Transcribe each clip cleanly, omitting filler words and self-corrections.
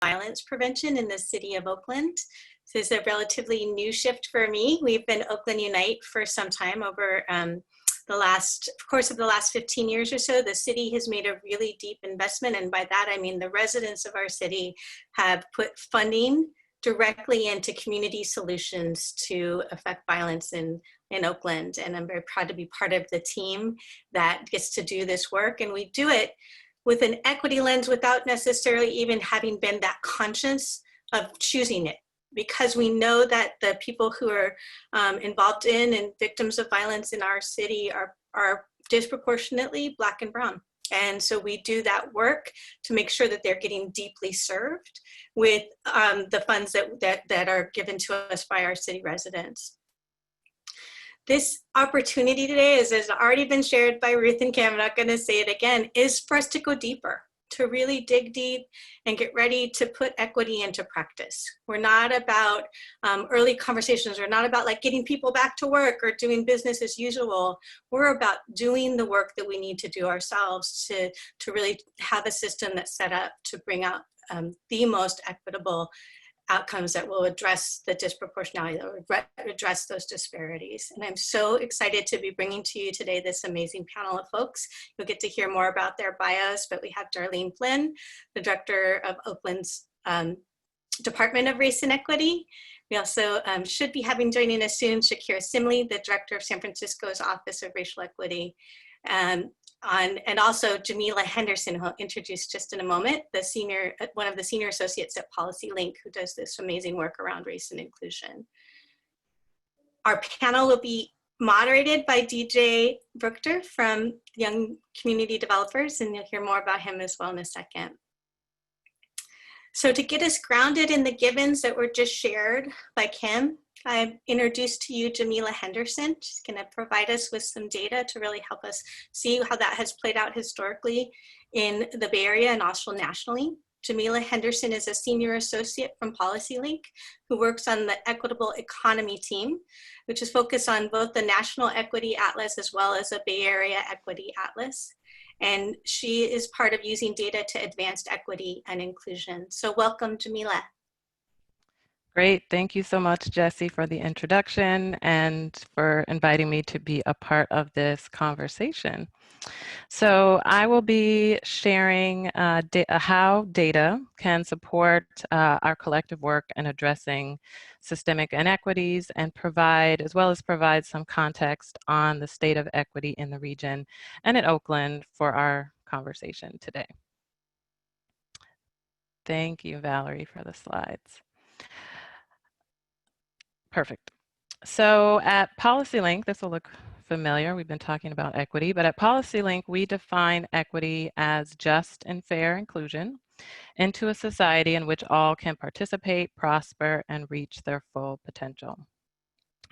violence prevention in the city of Oakland. This is a relatively new shift for me. We've been Oakland Unite for some time. Over the course of the last 15 years or so, the city has made a really deep investment. And by that, I mean the residents of our city have put funding directly into community solutions to affect violence in Oakland. And I'm very proud to be part of the team that gets to do this work. And we do it with an equity lens without necessarily even having been that conscious of choosing it, because we know that the people who are involved in and victims of violence in our city are disproportionately Black and brown. And so we do that work to make sure that they're getting deeply served with the funds that are given to us by our city residents. This opportunity today, as has already been shared by Ruth and Cam, I'm not going to say it again, is for us to go deeper, to really dig deep and get ready to put equity into practice. We're not about early conversations. We're not about like getting people back to work or doing business as usual. We're about doing the work that we need to do ourselves to really have a system that's set up to bring out the most equitable outcomes that will address the disproportionality, that will address those disparities. And I'm so excited to be bringing to you today this amazing panel of folks. You'll get to hear more about their bios, but we have Darlene Flynn, the director of Oakland's Department of Race and Equity. We also should be having joining us soon Shakirah Simley, the director of San Francisco's Office of Racial Equity. And also Jamila Henderson, who I'll introduce just in a moment, one of the senior associates at Policy Link, who does this amazing work around race and inclusion. Our panel will be moderated by DJ Bruchter from Young Community Developers, and you'll hear more about him as well in a second. So to get us grounded in the givens that were just shared by Kim, I've introduced to you Jamila Henderson. She's going to provide us with some data to really help us see how that has played out historically in the Bay Area and also nationally. Jamila Henderson is a senior associate from Policy Link who works on the Equitable Economy team, which is focused on both the National Equity Atlas as well as a Bay Area Equity Atlas. And she is part of using data to advance equity and inclusion. So welcome, Jamila. Great. Thank you so much, Jessie, for the introduction and for inviting me to be a part of this conversation. So I will be sharing how data can support our collective work in addressing systemic inequities and as well as provide some context on the state of equity in the region and in Oakland for our conversation today. Thank you, Valerie, for the slides. Perfect. So at Policy Link, this will look familiar. We've been talking about equity, but at Policy Link, we define equity as just and fair inclusion into a society in which all can participate, prosper, and reach their full potential.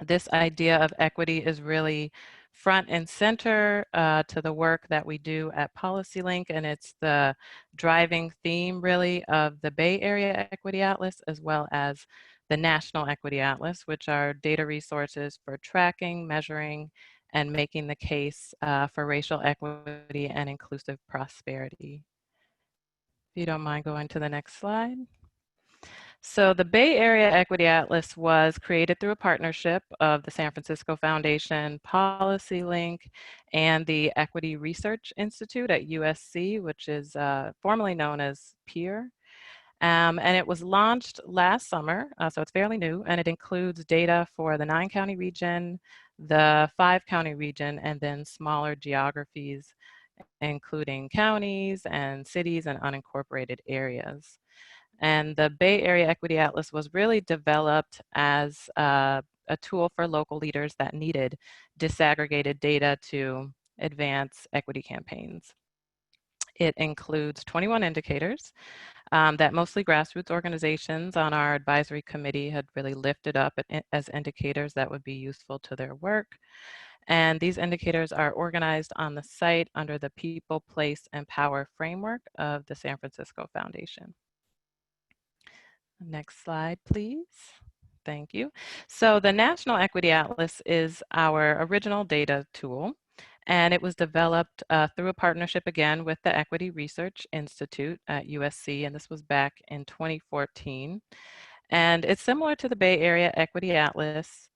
This idea of equity is really front and center to the work that we do at Policy Link, and it's the driving theme really of the Bay Area Equity Atlas as well as the National Equity Atlas, which are data resources for tracking, measuring, and making the case for racial equity and inclusive prosperity. If you don't mind going to the next slide. So the Bay Area Equity Atlas was created through a partnership of the San Francisco Foundation, Policy Link, and the Equity Research Institute at USC, which is formerly known as PEER. And it was launched last summer, so it's fairly new, and it includes data for the 9-county region, the 5-county region, and then smaller geographies, including counties and cities and unincorporated areas. And the Bay Area Equity Atlas was really developed as a tool for local leaders that needed disaggregated data to advance equity campaigns. It includes 21 indicators that mostly grassroots organizations on our advisory committee had really lifted up as indicators that would be useful to their work. And these indicators are organized on the site under the People, Place, and Power framework of the San Francisco Foundation. Next slide, please. Thank you. So the National Equity Atlas is our original data tool. And it was developed through a partnership again with the Equity Research Institute at USC, and this was back in 2014. And it's similar to the Bay Area Equity Atlas.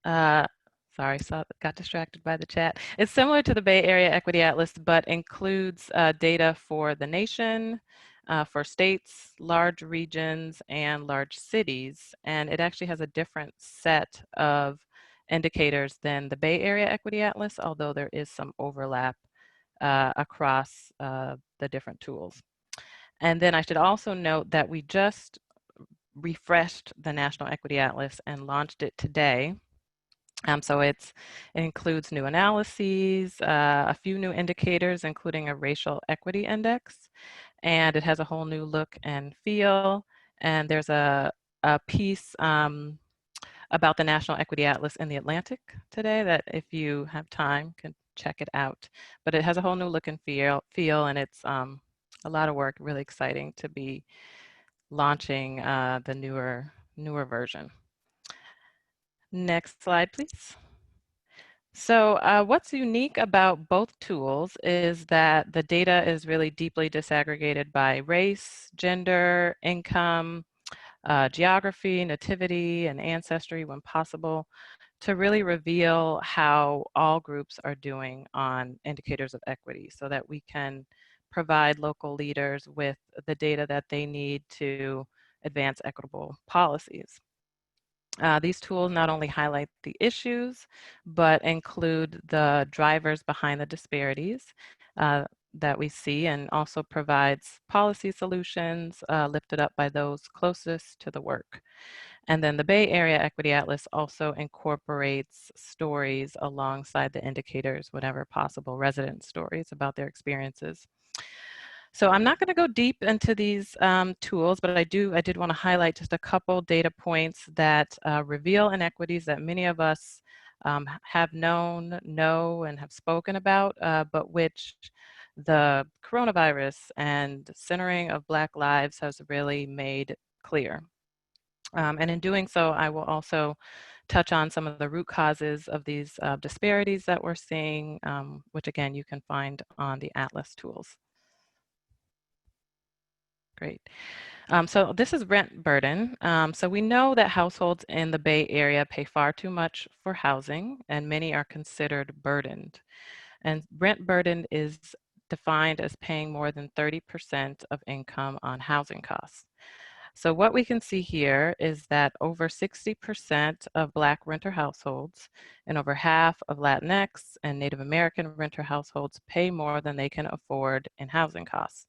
Sorry, got distracted by the chat. It's similar to the Bay Area Equity Atlas, but includes data for the nation, for states, large regions, and large cities. And it actually has a different set of indicators than the Bay Area Equity Atlas, although there is some overlap across the different tools. And then I should also note that we just refreshed the National Equity Atlas and launched it today. So it includes new analyses, a few new indicators, including a racial equity index, and it has a whole new look and feel. And there's a piece about the National Equity Atlas in the Atlantic today that, if you have time, can check it out. But it has a whole new look and feel, and it's a lot of work. Really exciting to be launching the newer version. Next slide, please. So what's unique about both tools is that the data is really deeply disaggregated by race, gender, income, geography, nativity, and ancestry when possible, to really reveal how all groups are doing on indicators of equity, so that we can provide local leaders with the data that they need to advance equitable policies. These tools not only highlight the issues, but include the drivers behind the disparities that we see, and also provides policy solutions lifted up by those closest to the work. And then the Bay Area Equity Atlas also incorporates stories alongside the indicators whenever possible, resident stories about their experiences. So I'm not going to go deep into these tools, but I did want to highlight just a couple data points that reveal inequities that many of us have known, know, and have spoken about, but which the coronavirus and centering of Black lives has really made clear. And in doing so, I will also touch on some of the root causes of these disparities that we're seeing, which again, you can find on the Atlas tools. Great. So this is rent burden. So we know that households in the Bay Area pay far too much for housing, and many are considered burdened. And rent burden is defined as paying more than 30% of income on housing costs. So what we can see here is that over 60% of Black renter households and over half of Latinx and Native American renter households pay more than they can afford in housing costs.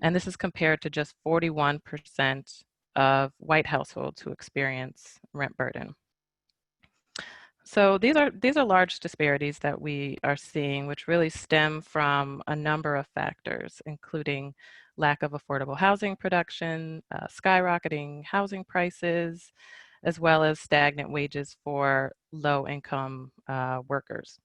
And this is compared to just 41% of white households who experience rent burden. So these are large disparities that we are seeing, which really stem from a number of factors, including lack of affordable housing production, skyrocketing housing prices, as well as stagnant wages for low-income workers.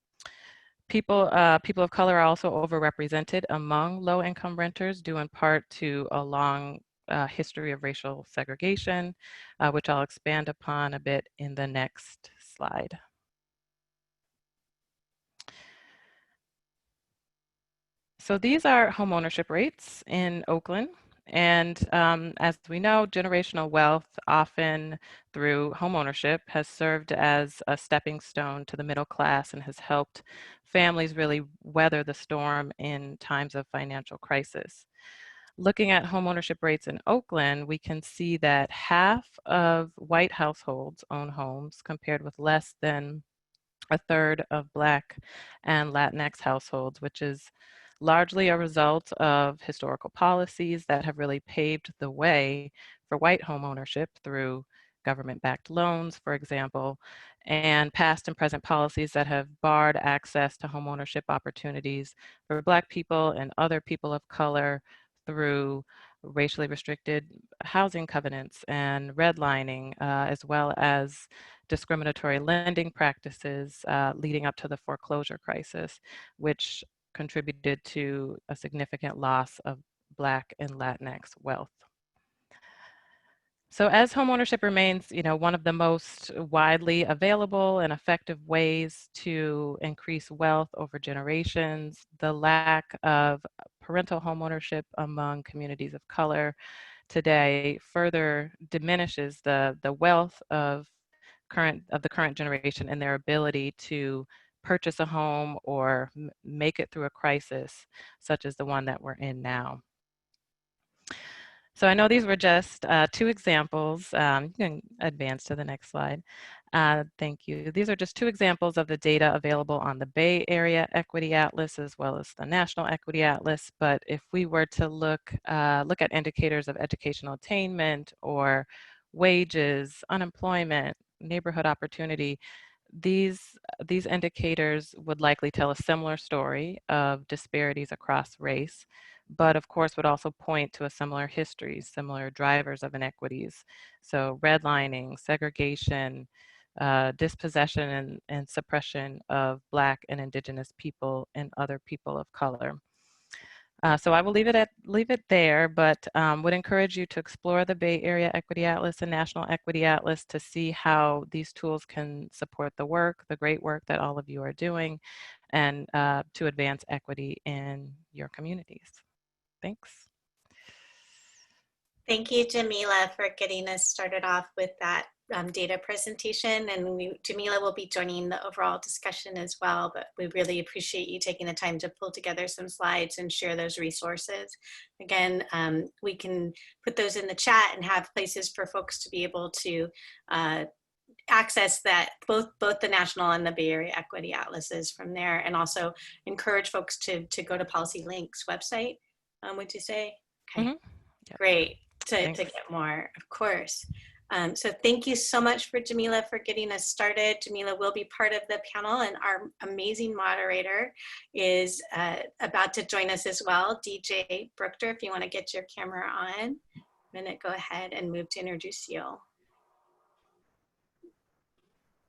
People of color are also overrepresented among low-income renters, due in part to a long history of racial segregation, which I'll expand upon a bit in the next slide. So these are homeownership rates in Oakland. And as we know, generational wealth, often through homeownership, has served as a stepping stone to the middle class and has helped families really weather the storm in times of financial crisis. Looking at homeownership rates in Oakland, we can see that half of white households own homes, compared with less than a third of Black and Latinx households, which is largely a result of historical policies that have really paved the way for white homeownership through government-backed loans, for example, and past and present policies that have barred access to homeownership opportunities for Black people and other people of color through racially restricted housing covenants and redlining, as well as discriminatory lending practices leading up to the foreclosure crisis, which contributed to a significant loss of Black and Latinx wealth. So as homeownership remains, one of the most widely available and effective ways to increase wealth over generations, the lack of parental homeownership among communities of color today further diminishes the wealth of the current generation and their ability to purchase a home or make it through a crisis such as the one that we're in now. So I know these were just two examples. You can advance to the next slide. Thank you. These are just two examples of the data available on the Bay Area Equity Atlas as well as the National Equity Atlas. But if we were to look at indicators of educational attainment or wages, unemployment, neighborhood opportunity, these indicators would likely tell a similar story of disparities across race, but of course would also point to a similar history, similar drivers of inequities. So redlining, segregation, dispossession and suppression of Black and Indigenous people and other people of color. So I will leave it there, but would encourage you to explore the Bay Area Equity Atlas and National Equity Atlas to see how these tools can support the great work that all of you are doing, and to advance equity in your communities. Thanks. Thank you, Jamila, for getting us started off with that data presentation. And Jamila will be joining the overall discussion as well, but we really appreciate you taking the time to pull together some slides and share those resources. Again, we can put those in the chat and have places for folks to be able to access that, both the National and the Bay Area Equity Atlases from there, and also encourage folks to go to Policy Link's website, would you say? Okay, Yep. Great, to get more, of course. So thank you so much for Jamila for getting us started. Jamila will be part of the panel, and our amazing moderator is about to join us as well, DJ Brookter. If you want to get your camera on, I'm gonna go ahead and move to introduce you.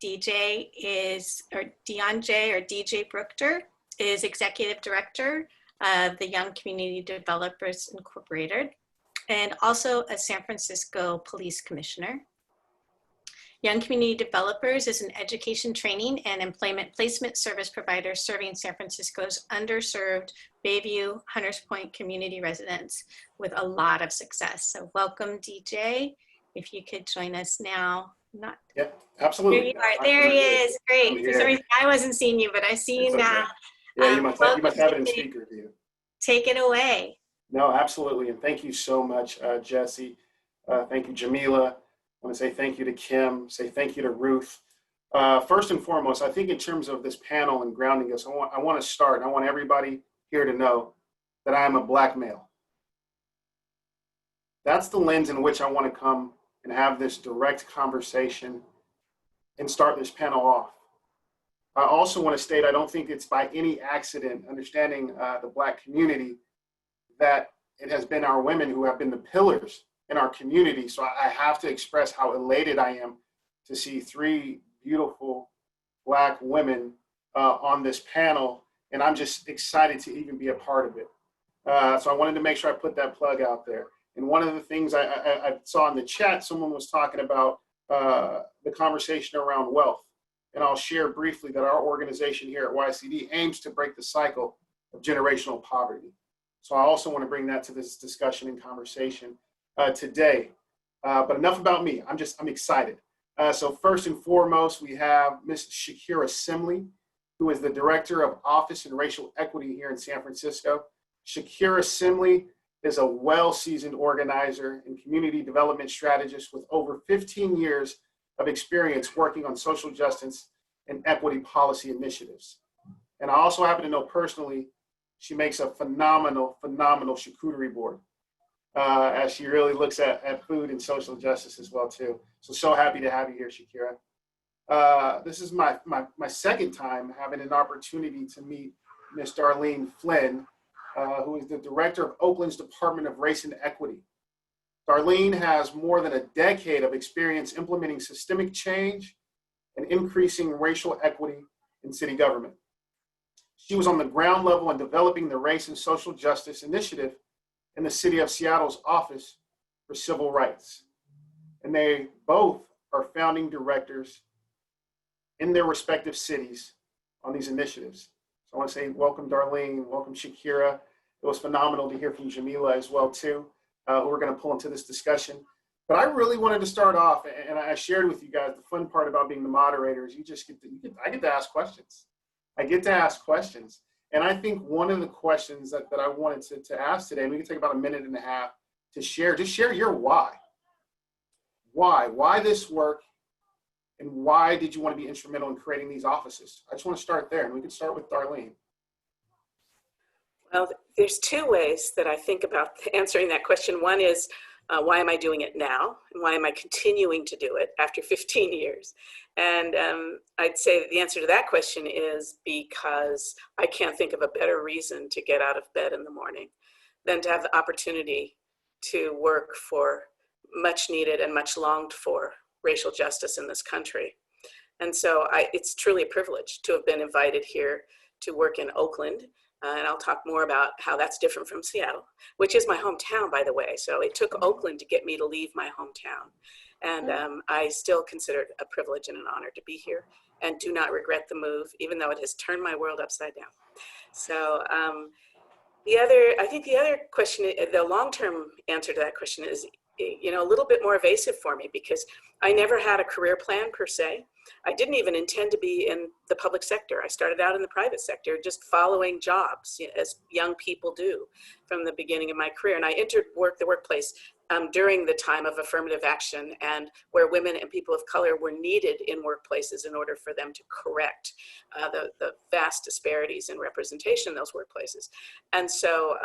DJ is, or DJ Brookter is Executive Director of the Young Community Developers Incorporated, and also a San Francisco Police Commissioner. Young Community Developers is an education, training, and employment placement service provider serving San Francisco's underserved Bayview, Hunters Point community residents with a lot of success. So welcome, DJ. If you could join us now. Yeah, absolutely. There you are. There he is. Great. For some reason, I wasn't seeing you, but I see you now. Yeah, you must have it in speaker view. Take it away. No, absolutely. And thank you so much, Jesse. Thank you, Jamila. I want to say thank you to Kim, say thank you to Ruth. First and foremost, I think in terms of this panel and grounding us, I want to start, I want everybody here to know that I am a Black male. That's the lens in which I want to come and have this direct conversation and start this panel off. I also want to state, I don't think it's by any accident, understanding the Black community, that it has been our women who have been the pillars in our community. So I have to express how elated I am to see three beautiful Black women on this panel. And I'm just excited to even be a part of it. So I wanted to make sure I put that plug out there. And one of the things I saw in the chat, someone was talking about the conversation around wealth. And I'll share briefly that our organization here at YCD aims to break the cycle of generational poverty. So I also want to bring that to this discussion and conversation today. But enough about me. I'm excited. So first and foremost, we have Ms. Shakirah Simley, who is the Director of Office and Racial Equity here in San Francisco. Shakirah Simley is a well-seasoned organizer and community development strategist with over 15 years of experience working on social justice and equity policy initiatives. And I also happen to know personally, she makes a phenomenal charcuterie board as she really looks at food and social justice as well too. So happy to have you here, Shakirah. This is my second time having an opportunity to meet Ms. Darlene Flynn, who is the Director of Oakland's Department of Race and Equity. Darlene has more than a decade of experience implementing systemic change and increasing racial equity in city government. She was on the ground level in developing the Race and Social Justice Initiative in the City of Seattle's Office for Civil Rights. and they both are founding directors in their respective cities on these initiatives. So I want to say welcome Darlene, welcome Shakirah. It was phenomenal to hear from Jamila as well too, who we're going to pull into this discussion. But I really wanted to start off, and I shared with you guys the fun part about being the moderators. I get to ask questions. I get to ask questions. And I think one of the questions that I wanted to ask today, and we can take about a minute and a half to share, just share your why. Why this work, and why did you want to be instrumental in creating these offices? I just want to start there, and we can start with Darlene. Well, there's two ways that I think about answering that question. One is, why am I doing it now? And why am I continuing to do it after 15 years? And I'd say that the answer to that question is because I can't think of a better reason to get out of bed in the morning than to have the opportunity to work for much needed and much longed for racial justice in this country. And so it's truly a privilege to have been invited here to work in Oakland. And I'll talk more about how that's different from Seattle, which is my hometown, by the way. So it took Oakland to get me to leave my hometown. And I still consider it a privilege and an honor to be here, and do not regret the move, even though it has turned my world upside down. So I think the other question, the long-term answer to that question is, a little bit more evasive for me, because I never had a career plan per se. I didn't even intend to be in the public sector. I started out in the private sector, just following jobs, as young people do from the beginning of my career. And I entered the workplace during the time of affirmative action, and where women and people of color were needed in workplaces in order for them to correct the vast disparities in representation in those workplaces. And so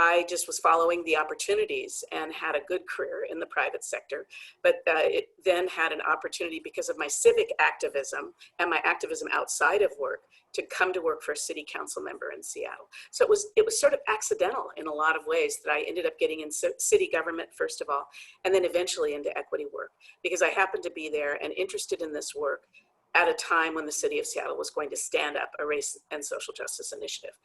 I just was following the opportunities and had a good career in the private sector. But it then had an opportunity, because of my civic activism and my activism outside of work, to come to work for a city council member in Seattle. So it was sort of accidental in a lot of ways that I ended up getting in city government, first of all, and then eventually into equity work, because I happened to be there and interested in this work at a time when the city of Seattle was going to stand up a race and social justice initiative.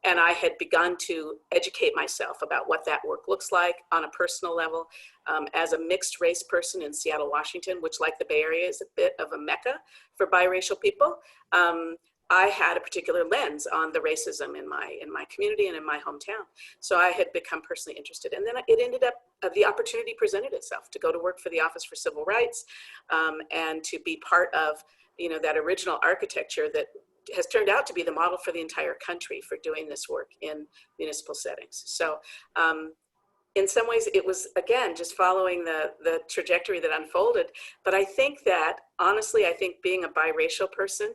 And I had begun to educate myself about what that work looks like on a personal level. As a mixed race person in Seattle, Washington, which, like the Bay Area, is a bit of a mecca for biracial people, I had a particular lens on the racism in my community and in my hometown. So I had become personally interested. And then it ended up, the opportunity presented itself to go to work for the Office for Civil Rights, and to be part of, that original architecture that has turned out to be the model for the entire country for doing this work in municipal settings. So in some ways it was, again, just following the trajectory that unfolded. But I think that, honestly, being a biracial person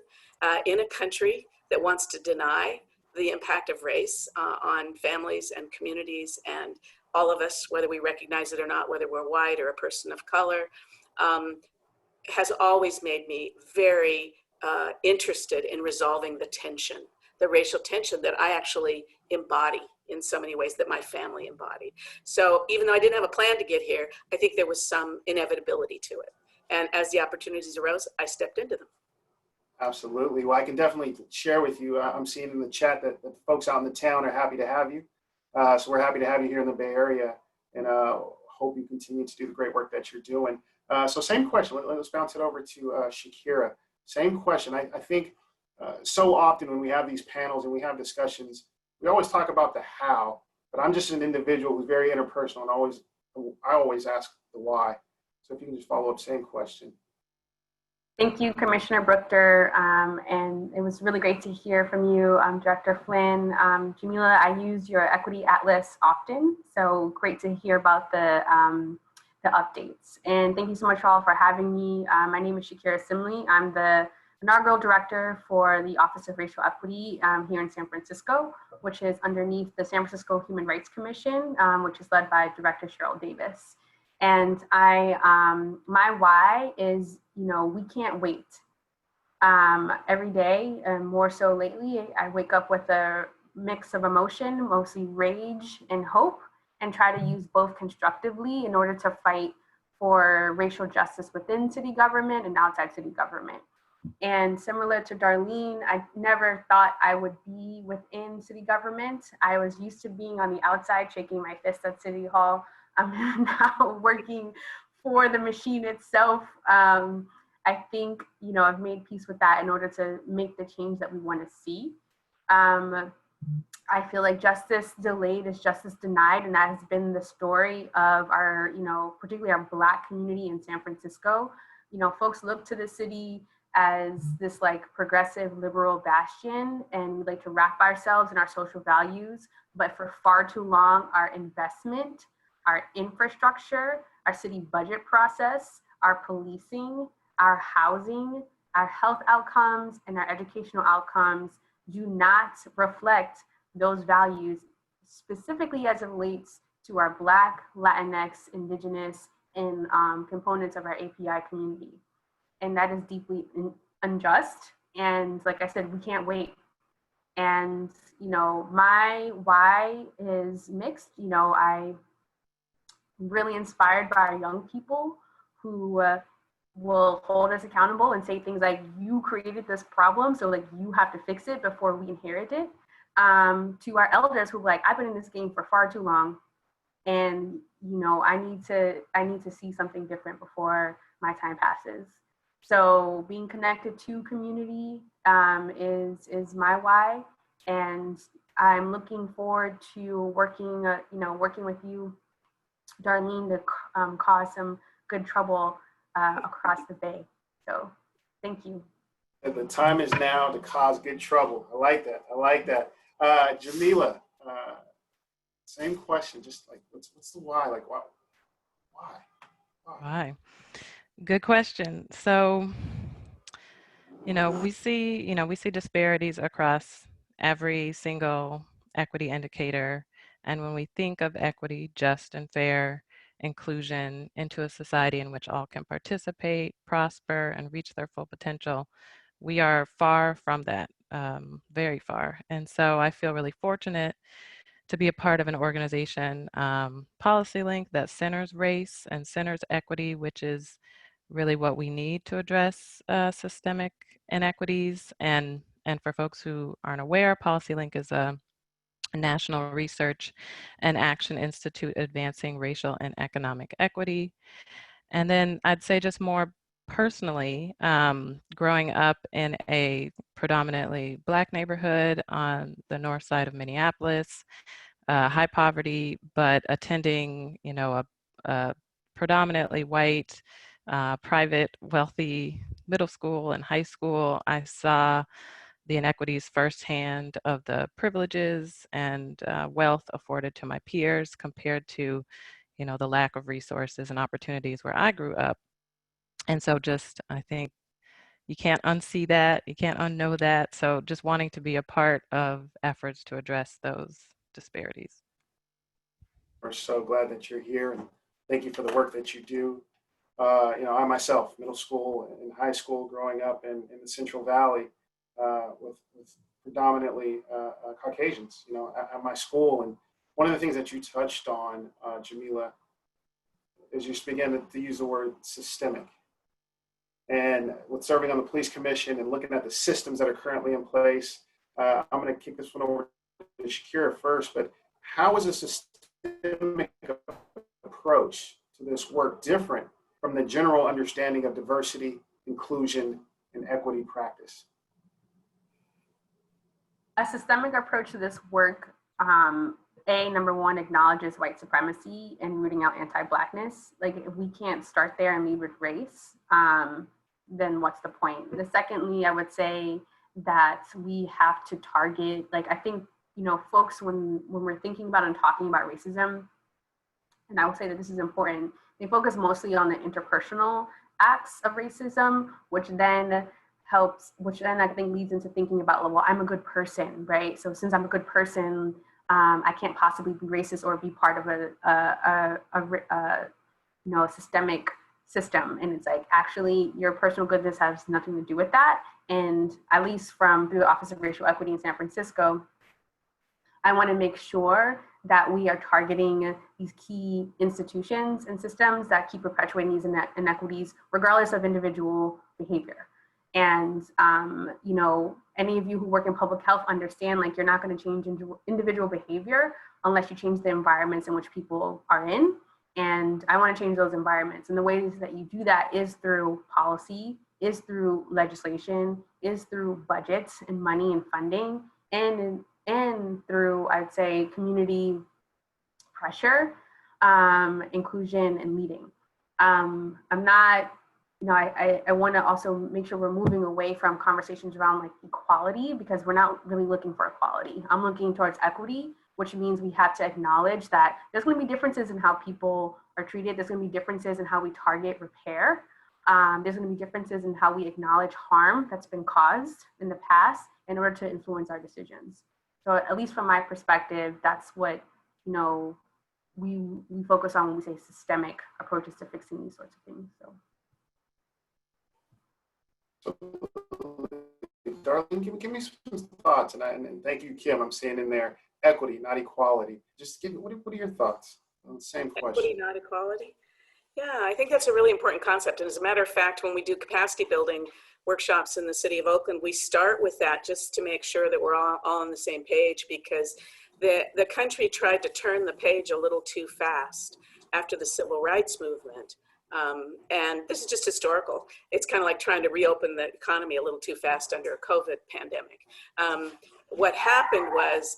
in a country that wants to deny the impact of race on families and communities and all of us, whether we recognize it or not, whether we're white or a person of color, has always made me very interested in resolving the racial tension that I actually embody in so many ways, that my family embodied. So even though I didn't have a plan to get here, I think there was some inevitability to it. And as the opportunities arose, I stepped into them. Absolutely. Well, I can definitely share with you. I'm seeing in the chat that the folks out in the town are happy to have you. So we're happy to have you here in the Bay Area, and hope you continue to do the great work that you're doing. So same question. Let's bounce it over to Shakirah. Same question. I think so often when we have these panels and we have discussions, we always talk about the how, but I'm just an individual who's very interpersonal, and I always ask the why. So if you can just follow up, same question. Thank you, Commissioner Brookter, and it was really great to hear from you, Director Flynn. Jamila, I use your Equity Atlas often, so great to hear about the updates. And thank you so much all for having me. My name is Shakirah Simley. I'm the inaugural director for the Office of Racial Equity here in San Francisco, which is underneath the San Francisco Human Rights Commission, which is led by Director Cheryl Davis. And my why is, we can't wait. Every day, and more so lately, I wake up with a mix of emotion, mostly rage and hope, and try to use both constructively in order to fight for racial justice within city government and outside city government. And similar to Darlene, I never thought I would be within city government. I was used to being on the outside, shaking my fist at City Hall. I'm now working for the machine itself. I think, you know, I've made peace with that in order to make the change that we want to see. I feel like justice delayed is justice denied, and that has been the story of our, you know, particularly our Black community in San Francisco. You know, folks look to the city as this like progressive liberal bastion, and we like to wrap ourselves in our social values, but for far too long, our investment, our infrastructure, our city budget process, our policing, our housing, our health outcomes, and our educational outcomes do not reflect those values, specifically as it relates to our Black, Latinx, Indigenous, and components of our API community. And that is deeply unjust. And like I said, we can't wait. And, you know, my why is mixed. You know, I'm really inspired by our young people who will hold us accountable and say things like, you created this problem, so like you have to fix it before we inherit it. To our elders who like, I've been in this game for far too long, and you know, I need to see something different before my time passes. So being connected to community is my why, and I'm looking forward to working with you, Darlene, to cause some good trouble across the Bay. So thank you. And the time is now to cause good trouble. I like that. I like that. Jamila, same question. Just like, what's the why? Like, why? Why? Good question. So, you know, we see disparities across every single equity indicator. And when we think of equity, just and fair inclusion into a society in which all can participate, prosper, and reach their full potential, we are far from that, very far. And so I feel really fortunate to be a part of an organization, Policy Link, that centers race and centers equity, which is really what we need to address systemic inequities. And for folks who aren't aware, Policy Link is a National Research and Action Institute advancing racial and economic equity. And then I'd say just more personally, growing up in a predominantly Black neighborhood on the north side of Minneapolis, high poverty, but attending, you know, a predominantly white, private, wealthy middle school and high school, I saw the inequities firsthand of the privileges and wealth afforded to my peers compared to, you know, the lack of resources and opportunities where I grew up. And so just, I think you can't unsee that, you can't unknow that. So just wanting to be a part of efforts to address those disparities. We're so glad that you're here, and thank you for the work that you do. You know, I myself, middle school and high school, growing up in the Central Valley with predominantly Caucasians, you know, at my school. And one of the things that you touched on, Jamila, is you began to use the word systemic. And with serving on the police commission and looking at the systems that are currently in place, I'm going to kick this one over to Shakirah first, but how is a systemic approach to this work different from the general understanding of diversity, inclusion, and equity practice? A systemic approach to this work, number one, acknowledges white supremacy and rooting out anti-Blackness. Like, if we can't start there and lead with race, then what's the point? Secondly, I would say that we have to target, like, I think, you know, folks, when we're thinking about and talking about racism, and I would say that this is important, they focus mostly on the interpersonal acts of racism, which then I think leads into thinking about, well, I'm a good person, right? So since I'm a good person, I can't possibly be racist or be part of a systemic system. And it's like, actually, your personal goodness has nothing to do with that. And at least through the Office of Racial Equity in San Francisco, I want to make sure that we are targeting these key institutions and systems that keep perpetuating these inequities, regardless of individual behavior. And, you know, any of you who work in public health understand, like, you're not going to change individual behavior unless you change the environments in which people are in. And I want to change those environments. And the ways that you do that is through policy, is through legislation, is through budgets and money and funding, and through, I'd say, community pressure, inclusion, and leading. I'm not, I want to also make sure we're moving away from conversations around like equality, because we're not really looking for equality. I'm looking towards equity, which means we have to acknowledge that there's going to be differences in how people are treated. There's going to be differences in how we target repair. There's going to be differences in how we acknowledge harm that's been caused in the past in order to influence our decisions. So at least from my perspective, that's what, we focus on when we say systemic approaches to fixing these sorts of things. So, Darlene, give me some thoughts, and thank you, Kim. I'm saying in there, equity, not equality. Just what are your thoughts on the same question? Equity, not equality. Yeah, I think that's a really important concept. And as a matter of fact, when we do capacity building workshops in the city of Oakland, we start with that just to make sure that we're all on the same page, because the country tried to turn the page a little too fast after the civil rights movement. And this is just historical. It's kind of like trying to reopen the economy a little too fast under a COVID pandemic. What happened was,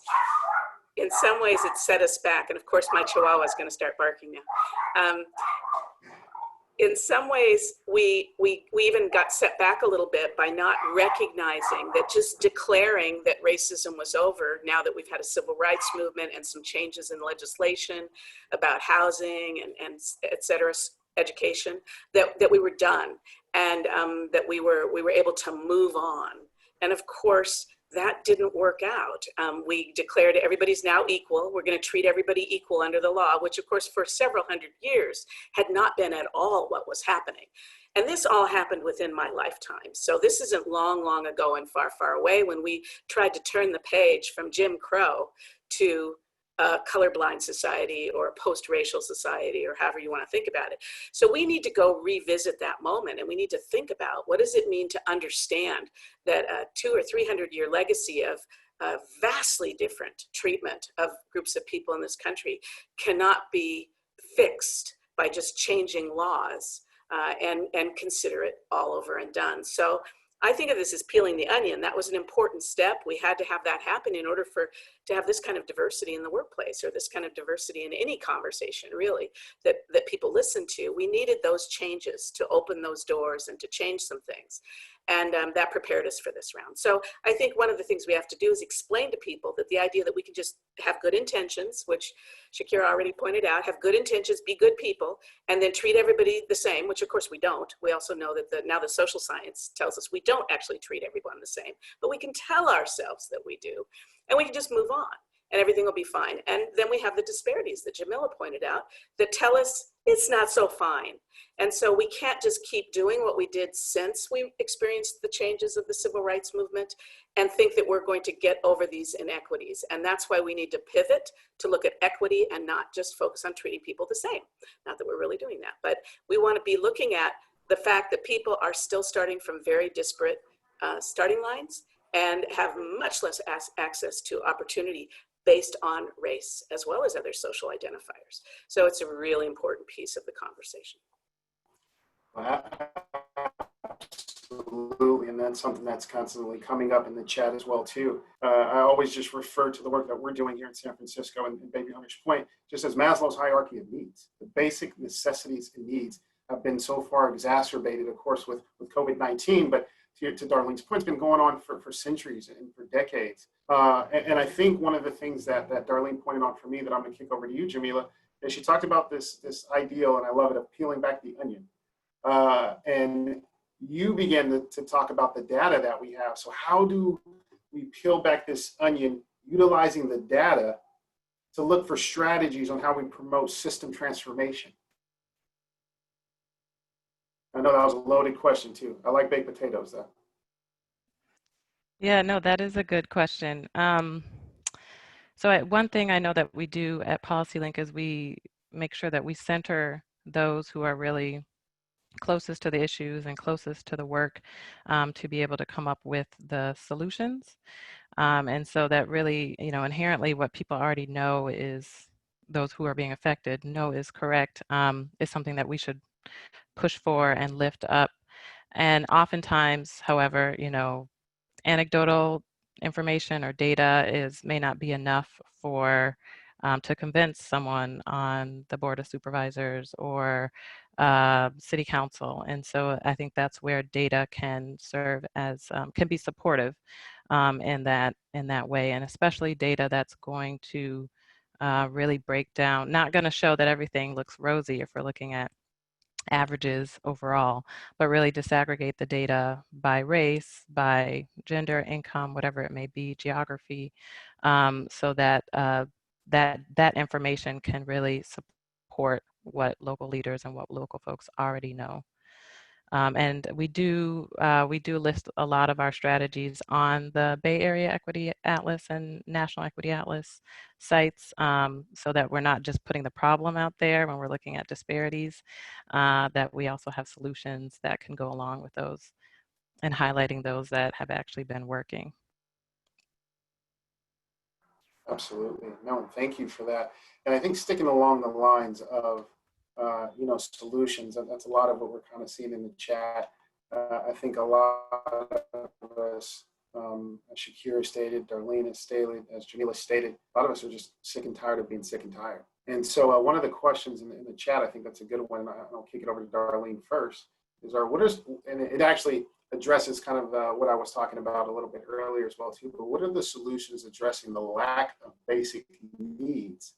in some ways, it set us back. And of course, my Chihuahua is going to start barking now. In some ways, we even got set back a little bit by not recognizing that just declaring that racism was over, now that we've had a civil rights movement and some changes in legislation about housing and et cetera, education, that we were done, and that we were able to move on. And of course, that didn't work out. We declared everybody's now equal. We're going to treat everybody equal under the law, which of course for several hundred years had not been at all what was happening. And this all happened within my lifetime. So this isn't long, long ago and far, far away when we tried to turn the page from Jim Crow to a colorblind society or a post-racial society, or however you want to think about it. So we need to go revisit that moment, and we need to think about, what does it mean to understand that a 200 or 300 year legacy of vastly different treatment of groups of people in this country cannot be fixed by just changing laws and consider it all over and done. So I think of this as peeling the onion. That was an important step. We had to have that happen in order to have this kind of diversity in the workplace, or this kind of diversity in any conversation, really, that people listen to. We needed those changes to open those doors and to change some things. And that prepared us for this round. So I think one of the things we have to do is explain to people that the idea that we can just have good intentions, which Shakirah already pointed out, have good intentions, be good people, and then treat everybody the same, which of course we don't. We also know that now the social science tells us we don't actually treat everyone the same, but we can tell ourselves that we do, and we can just move on and everything will be fine. And then we have the disparities that Jamila pointed out that tell us it's not so fine. And so we can't just keep doing what we did since we experienced the changes of the civil rights movement and think that we're going to get over these inequities. And that's why we need to pivot to look at equity and not just focus on treating people the same. Not that we're really doing that, but we want to be looking at the fact that people are still starting from very disparate starting lines and have much less access to opportunity based on race, as well as other social identifiers. So it's a really important piece of the conversation. Absolutely, and that's something that's constantly coming up in the chat as well too. I always just refer to the work that we're doing here in San Francisco and Baby Hunter's Point, just as Maslow's hierarchy of needs. The basic necessities and needs have been so far exacerbated, of course, with COVID-19, but to Darlene's point, it's been going on for centuries and for decades. And I think one of the things that Darlene pointed out for me that I'm gonna kick over to you, Jamila, is she talked about this ideal, and I love it, of peeling back the onion. And you began to talk about the data that we have. So how do we peel back this onion, utilizing the data to look for strategies on how we promote system transformation? I know that was a loaded question too. I like baked potatoes though. Yeah, no, that is a good question. So one thing I know that we do at PolicyLink is we make sure that we center those who are really closest to the issues and closest to the work to be able to come up with the solutions. And so that really, inherently what people already know is those who are being affected know is correct is something that we should push for and lift up. And oftentimes, however, anecdotal information or data may not be enough for to convince someone on the board of supervisors or city council. And so I think that's where data can serve as can be supportive in that way, and especially data that's going to really break down, not going to show that everything looks rosy if we're looking at averages overall, but really disaggregate the data by race, by gender, income, whatever it may be, geography, so that that information can really support what local leaders and what local folks already know. And we do list a lot of our strategies on the Bay Area Equity Atlas and National Equity Atlas sites, so that we're not just putting the problem out there when we're looking at disparities, that we also have solutions that can go along with those and highlighting those that have actually been working. Absolutely. No, thank you for that. And I think sticking along the lines of solutions, and that's a lot of what we're kind of seeing in the chat. I think a lot of us, as Shakirah stated, Darlene has stated, as Jamila stated, a lot of us are just sick and tired of being sick and tired. And so one of the questions in the chat, I think that's a good one, and I'll kick it over to Darlene first, is and it actually addresses kind of what I was talking about a little bit earlier as well too, but what are the solutions addressing the lack of basic needs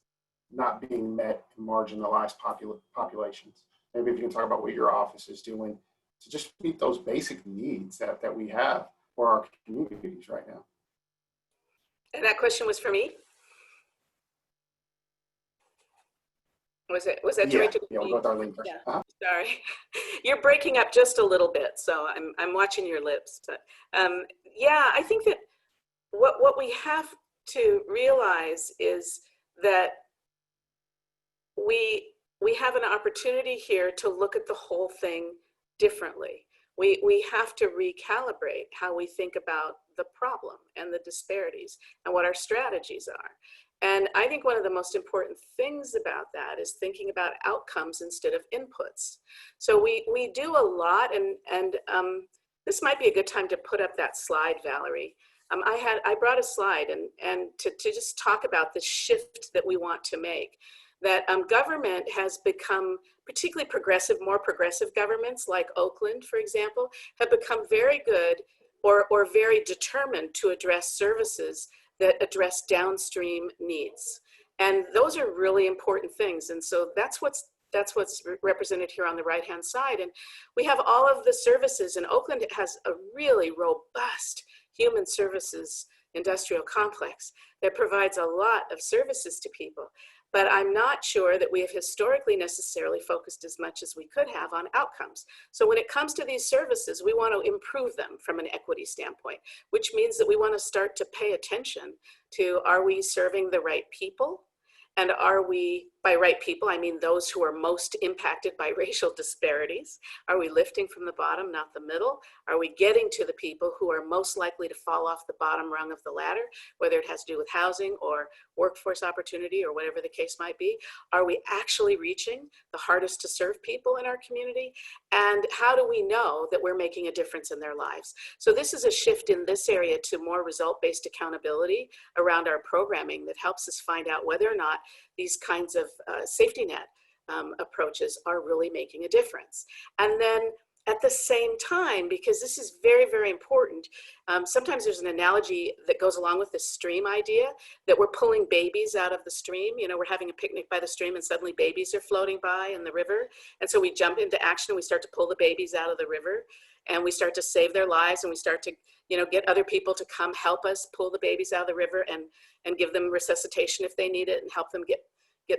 not being met in marginalized populations? Maybe if you can talk about what your office is doing to just meet those basic needs that we have for our communities right now. And that question was for me? Was that directed to me? Yeah, we'll go with Darlene first. Yeah. Sorry, you're breaking up just a little bit, so I'm watching your lips. Yeah, I think that what we have to realize is that we have an opportunity here to look at the whole thing differently. We have to recalibrate how we think about the problem and the disparities and what our strategies are. And I think one of the most important things about that is thinking about outcomes instead of inputs. So we do a lot, and this might be a good time to put up that slide, Valerie. I brought a slide and to just talk about the shift that we want to make. That government has become, particularly more progressive governments like Oakland, for example, have become very good or very determined to address services that address downstream needs. And those are really important things. And so that's what's represented here on the right-hand side. And we have all of the services, and Oakland has a really robust human services industrial complex that provides a lot of services to people. But I'm not sure that we have historically necessarily focused as much as we could have on outcomes. So when it comes to these services, we want to improve them from an equity standpoint, which means that we want to start to pay attention to, are we serving the right people? And are we, by right people, I mean those who are most impacted by racial disparities? Are we lifting from the bottom, not the middle? Are we getting to the people who are most likely to fall off the bottom rung of the ladder, whether it has to do with housing or workforce opportunity or whatever the case might be? Are we actually reaching the hardest to serve people in our community? And how do we know that we're making a difference in their lives? So this is a shift in this area to more result-based accountability around our programming that helps us find out whether or not these kinds of safety net approaches are really making a difference. And then at the same time, because this is very, very important, sometimes there's an analogy that goes along with this stream idea that we're pulling babies out of the stream. You know, we're having a picnic by the stream and suddenly babies are floating by in the river. And so we jump into action and we start to pull the babies out of the river and we start to save their lives and we start to, you know, get other people to come help us pull the babies out of the river and give them resuscitation if they need it and help them get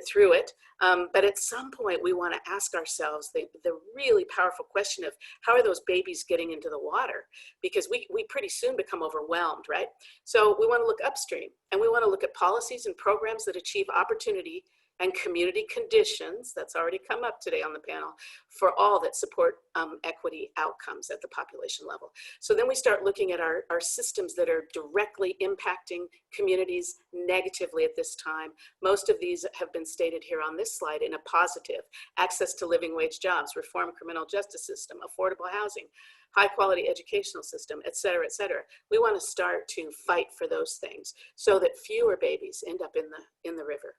through it. But at some point we want to ask ourselves the really powerful question of how are those babies getting into the water? Because we pretty soon become overwhelmed, right? So we want to look upstream and we want to look at policies and programs that achieve opportunity and community conditions, that's already come up today on the panel, for all that support equity outcomes at the population level. So then we start looking at our systems that are directly impacting communities negatively at this time. Most of these have been stated here on this slide in a positive: access to living wage jobs, reform criminal justice system, affordable housing, high quality educational system, et cetera, et cetera. We want to start to fight for those things so that fewer babies end up in the river.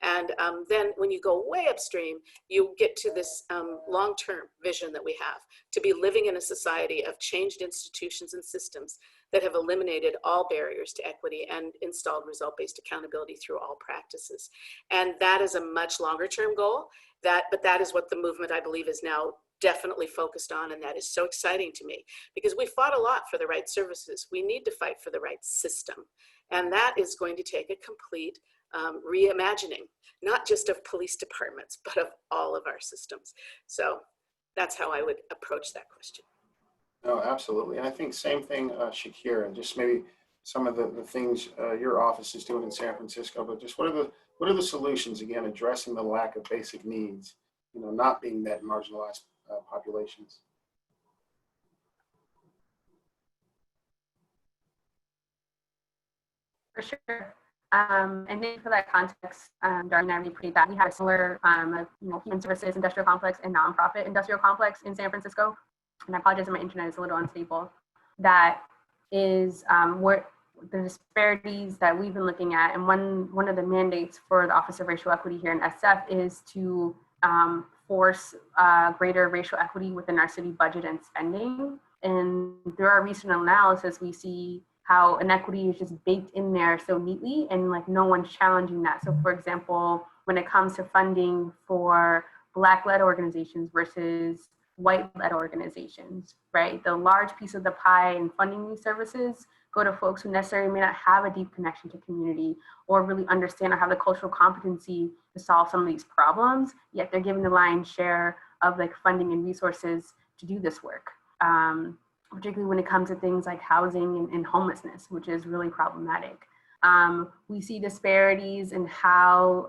And then when you go way upstream, you get to this long-term vision that we have to be living in a society of changed institutions and systems that have eliminated all barriers to equity and installed result-based accountability through all practices. And that is a much longer-term goal, but that is what the movement, I believe, is now definitely focused on, and that is so exciting to me because we fought a lot for the right services. We need to fight for the right system, and that is going to take a complete reimagining, not just of police departments, but of all of our systems. So that's how I would approach that question. No, absolutely. And I think same thing, Shakirah, and just maybe some of the things your office is doing in San Francisco, but just what are the solutions, again, addressing the lack of basic needs, not being met in marginalized populations? For sure. And then for that context, Darlene and I really appreciate that. We have a similar human services industrial complex and nonprofit industrial complex in San Francisco. And I apologize if my internet is a little unstable. That is what the disparities that we've been looking at. And one of the mandates for the Office of Racial Equity here in SF is to force greater racial equity within our city budget and spending. And through our recent analysis, we see how inequity is just baked in there so neatly, and like no one's challenging that. So for example, when it comes to funding for Black-led organizations versus white-led organizations, right? The large piece of the pie in funding these services go to folks who necessarily may not have a deep connection to community or really understand or have the cultural competency to solve some of these problems, yet they're given the lion's share of like funding and resources to do this work. Particularly when it comes to things like housing and homelessness, which is really problematic. We see disparities in how,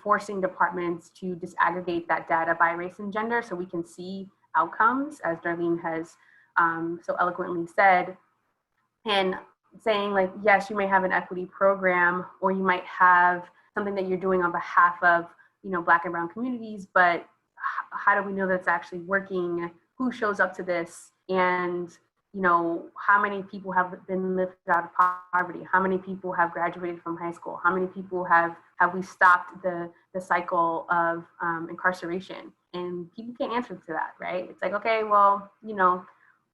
forcing departments to disaggregate that data by race and gender so we can see outcomes, as Darlene has so eloquently said, and saying like, yes, you may have an equity program, or you might have something that you're doing on behalf of, Black and brown communities, but how do we know that's actually working? Who shows up to this, and how many people have been lifted out of poverty? How many people have graduated from high school? How many people have we stopped the cycle of incarceration? And people can't answer to that, right? It's like, okay, well,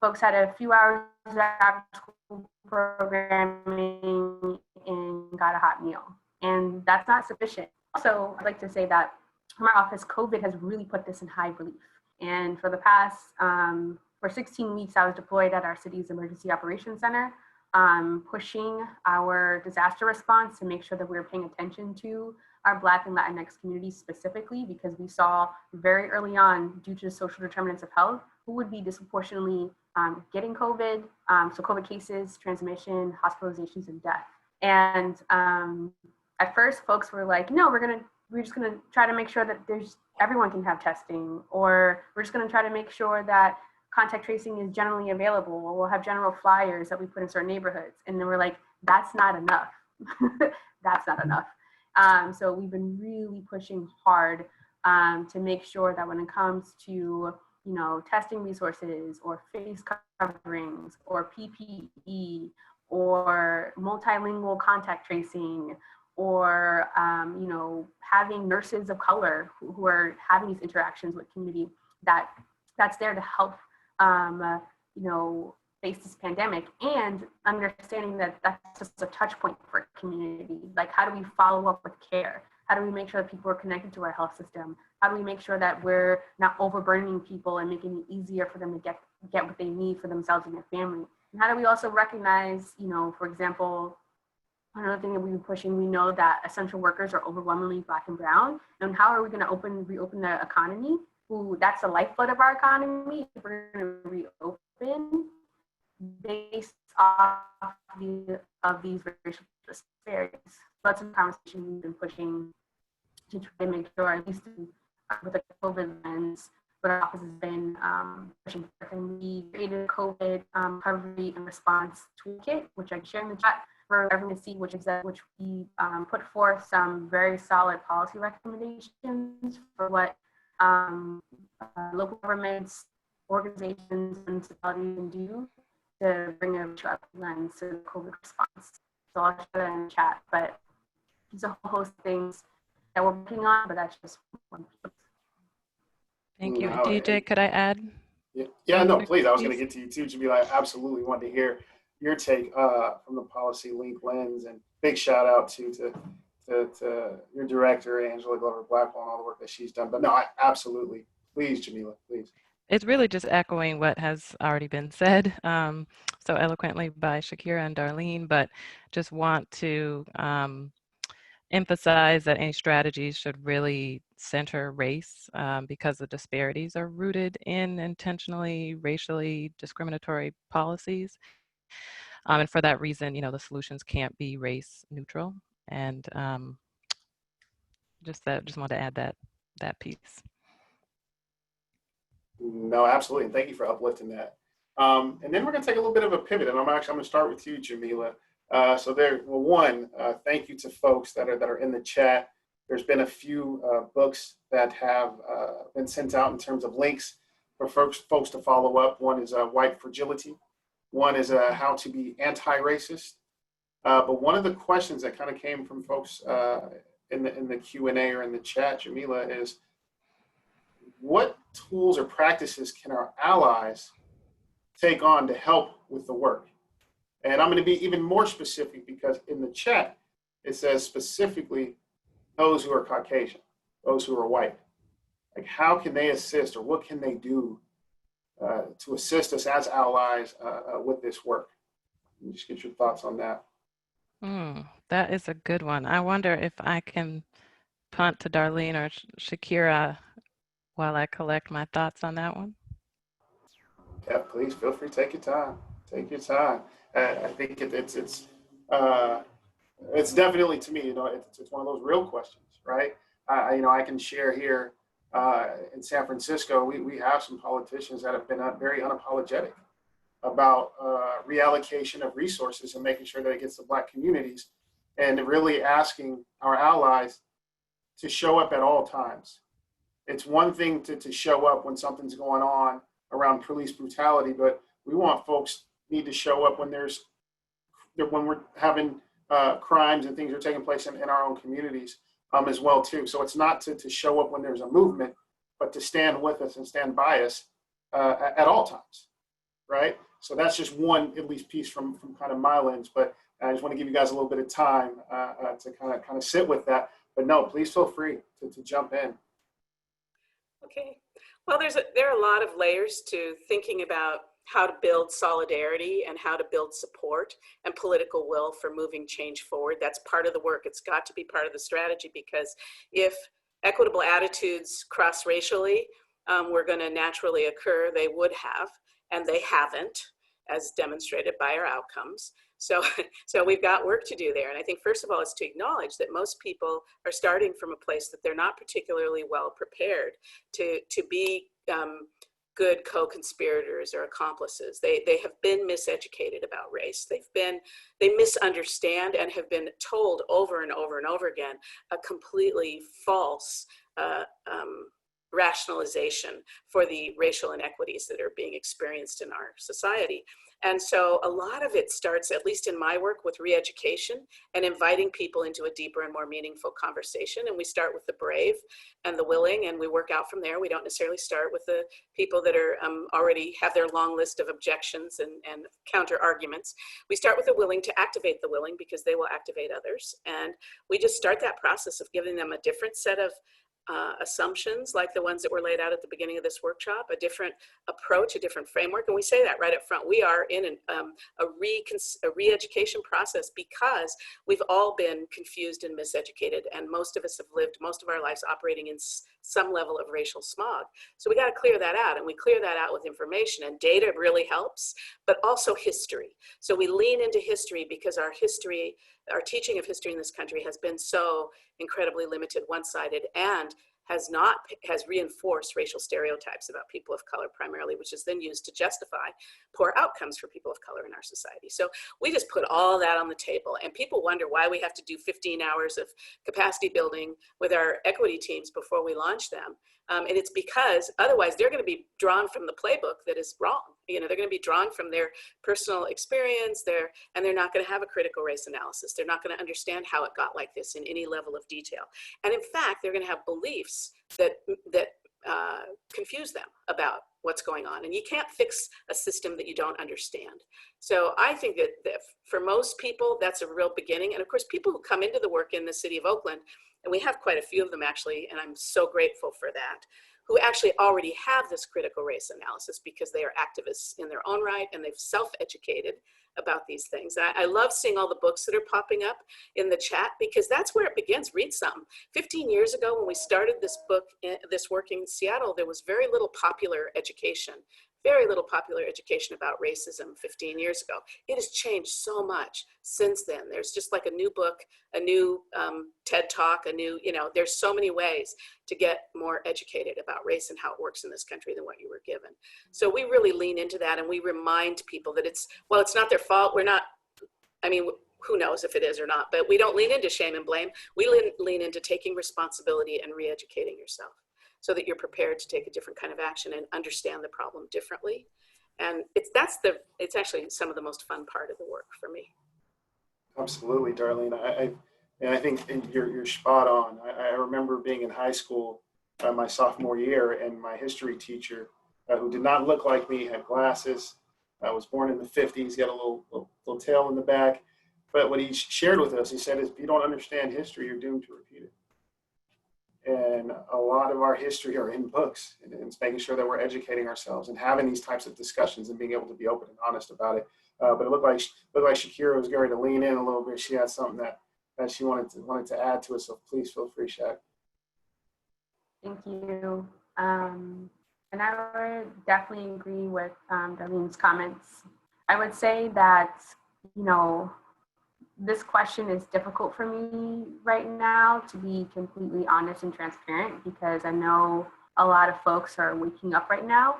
folks had a few hours of after school programming and got a hot meal, and that's not sufficient. Also, I'd like to say that from our office, COVID has really put this in high relief. And for the past, for 16 weeks, I was deployed at our city's Emergency Operations Center, pushing our disaster response to make sure that we were paying attention to our Black and Latinx communities specifically, because we saw very early on, due to the social determinants of health, who would be disproportionately getting COVID, so COVID cases, transmission, hospitalizations, and death. And at first, folks were like, no, we're just gonna try to make sure that everyone can have testing, or we're just gonna try to make sure that contact tracing is generally available, or we'll have general flyers that we put in certain neighborhoods. And then we're like, that's not enough. That's not enough. So we've been really pushing hard to make sure that when it comes to, testing resources or face coverings or PPE or multilingual contact tracing, or having nurses of color who are having these interactions with community, that's there to help face this pandemic, and understanding that that's just a touch point for community. Like, how do we follow up with care? How do we make sure that people are connected to our health system? How do we make sure that we're not overburdening people and making it easier for them to get what they need for themselves and their family? And how do we also recognize, for example, another thing that we've been pushing, we know that essential workers are overwhelmingly Black and brown. And how are we going to reopen the economy? That's the lifeblood of our economy. If we're going to reopen based off of these racial disparities. Lots of conversation we've been pushing to try to make sure, at least with the COVID lens, what our office has been pushing for. And we created a COVID recovery and response toolkit, which I share in the chat for everyone to see, which we put forth some very solid policy recommendations for what local governments, organizations, and municipalities can do to bring a racial lens to the COVID response. So I'll share that in the chat, but there's a whole host of things that we're working on, but that's just one piece. Thank you. And DJ, could I add? Yeah, no, please. I was going to get to you too, Jamila. I absolutely wanted to hear your take from the Policy Link lens, and big shout out to your director, Angela Glover-Blackwell, and all the work that she's done. But no, absolutely. Please, Jamila, please. It's really just echoing what has already been said so eloquently by Shakirah and Darlene, but just want to emphasize that any strategies should really center race because the disparities are rooted in intentionally racially discriminatory policies. And for that reason, you know, the solutions can't be race neutral. And just wanted to add that piece. No, absolutely. And thank you for uplifting that. And then we're going to take a little bit of a pivot, and I'm going to start with you, Jamila. Thank you to folks that are in the chat. There's been a few books that have been sent out in terms of links for folks to follow up. One is White Fragility. One is How to Be Anti-Racist. But one of the questions that kind of came from folks in the Q&A or in the chat, Jamila, is what tools or practices can our allies take on to help with the work? And I'm going to be even more specific because in the chat, it says specifically those who are Caucasian, those who are white. Like, how can they assist, or what can they do to assist us as allies with this work? Just get your thoughts on that. That is a good one. I wonder if I can punt to Darlene or Shakirah while I collect my thoughts on that one. Yeah, please feel free. Take your time. Take your time. I think it's definitely, to me, you know, it's one of those real questions, right? I can share here in San Francisco, we have some politicians that have been very unapologetic about reallocation of resources and making sure that it gets to Black communities, and really asking our allies to show up at all times. It's one thing to show up when something's going on around police brutality, but we want folks need to show up when we're having crimes and things are taking place in our own communities as well too. So it's not to show up when there's a movement, but to stand with us and stand by us at all times, right? So that's just one, at least, piece from kind of my lens, but I just want to give you guys a little bit of time to kind of sit with that. But no, please feel free to jump in. Okay. Well, there are a lot of layers to thinking about how to build solidarity and how to build support and political will for moving change forward. That's part of the work. It's got to be part of the strategy, because if equitable attitudes cross-racially were going to naturally occur, they would have, and they haven't, as demonstrated by our outcomes. So we've got work to do there. And I think, first of all, is to acknowledge that most people are starting from a place that they're not particularly well prepared to be good co-conspirators or accomplices. They have been miseducated about race. They misunderstand and have been told over and over and over again a completely false rationalization for the racial inequities that are being experienced in our society. And so a lot of it starts, at least in my work, with re-education and inviting people into a deeper and more meaningful conversation. And we start with the brave and the willing, and we work out from there. We don't necessarily start with the people that are already have their long list of objections and counter arguments. We start with the willing to activate the willing, because they will activate others. And we just start that process of giving them a different set of assumptions, like the ones that were laid out at the beginning of this workshop, a different approach, a different framework. And we say that right up front. We are in a re-education process, because we've all been confused and miseducated. And most of us have lived most of our lives operating in some level of racial smog. So we got to clear that out, and we clear that out with information, and data really helps, but also history. So we lean into history because our teaching of history in this country has been so incredibly limited, one-sided, and has reinforced racial stereotypes about people of color primarily, which is then used to justify poor outcomes for people of color in our society. So we just put all that on the table, and people wonder why we have to do 15 hours of capacity building with our equity teams before we launch them. And it's because otherwise they're going to be drawn from the playbook that is wrong. They're going to be drawn from their personal experience and they're not going to have a critical race analysis. They're not going to understand how it got like this in any level of detail. And in fact, they're going to have beliefs that confuse them about what's going on. And you can't fix a system that you don't understand. So I think that for most people, that's a real beginning. And of course, people who come into the work in the city of Oakland, and we have quite a few of them actually, and I'm so grateful for that, who actually already have this critical race analysis because they are activists in their own right and they've self-educated about these things. I love seeing all the books that are popping up in the chat because that's where it begins. Read some. 15 years ago when we started this work in Seattle, there was very little popular education about racism 15 years ago. It has changed so much since then. There's just like a new book, a new TED Talk, there's so many ways to get more educated about race and how it works in this country than what you were given. So we really lean into that and we remind people that it's not their fault. Who knows if it is or not, but we don't lean into shame and blame. We lean into taking responsibility and re-educating yourself, so that you're prepared to take a different kind of action and understand the problem differently. And it's actually some of the most fun part of the work for me. Absolutely, Darlene. I think you're spot on. I remember being in high school my sophomore year, and my history teacher, who did not look like me, had glasses, was born in the 50s, he had a little tail in the back. But what he shared with us, he said, is if you don't understand history, you're doomed to repeat it. And a lot of our history are in books, and it's making sure that we're educating ourselves and having these types of discussions and being able to be open and honest about it. But it looked like Shakirah was going to lean in a little bit. She had something that she wanted to add to it. So please feel free, Shak. Thank you. And I would definitely agree with Darlene's comments. I would say that, this question is difficult for me right now, to be completely honest and transparent, because I know a lot of folks are waking up right now.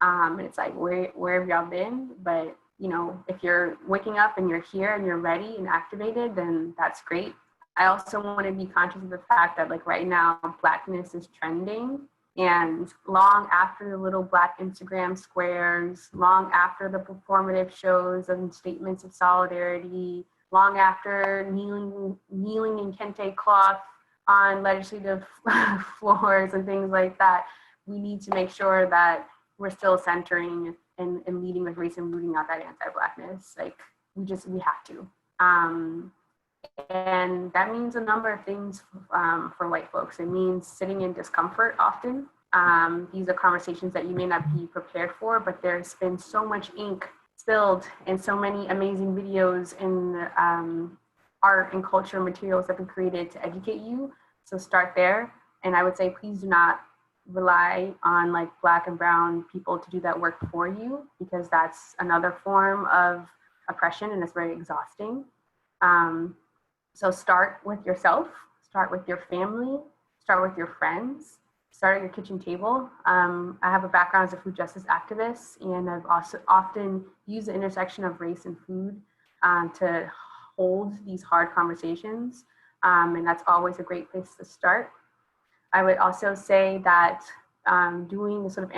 And it's like, where have y'all been? But, if you're waking up and you're here and you're ready and activated, then that's great. I also want to be conscious of the fact that right now, Blackness is trending. And long after the little Black Instagram squares, long after the performative shows and statements of solidarity, long after kneeling in kente cloth on legislative floors and things like that, we need to make sure that we're still centering and leading with race and rooting out that anti-Blackness. We have to. And that means a number of things for white folks. It means sitting in discomfort often. These are conversations that you may not be prepared for, but there's been so much ink spilled and so many amazing videos and art and culture materials that have been created to educate you. So start there. And I would say, please do not rely on Black and brown people to do that work for you, because that's another form of oppression and it's very exhausting. So start with yourself, start with your family, start with your friends, start at your kitchen table. I have a background as a food justice activist, and I've also often used the intersection of race and food to hold these hard conversations. And that's always a great place to start. I would also say that doing the sort of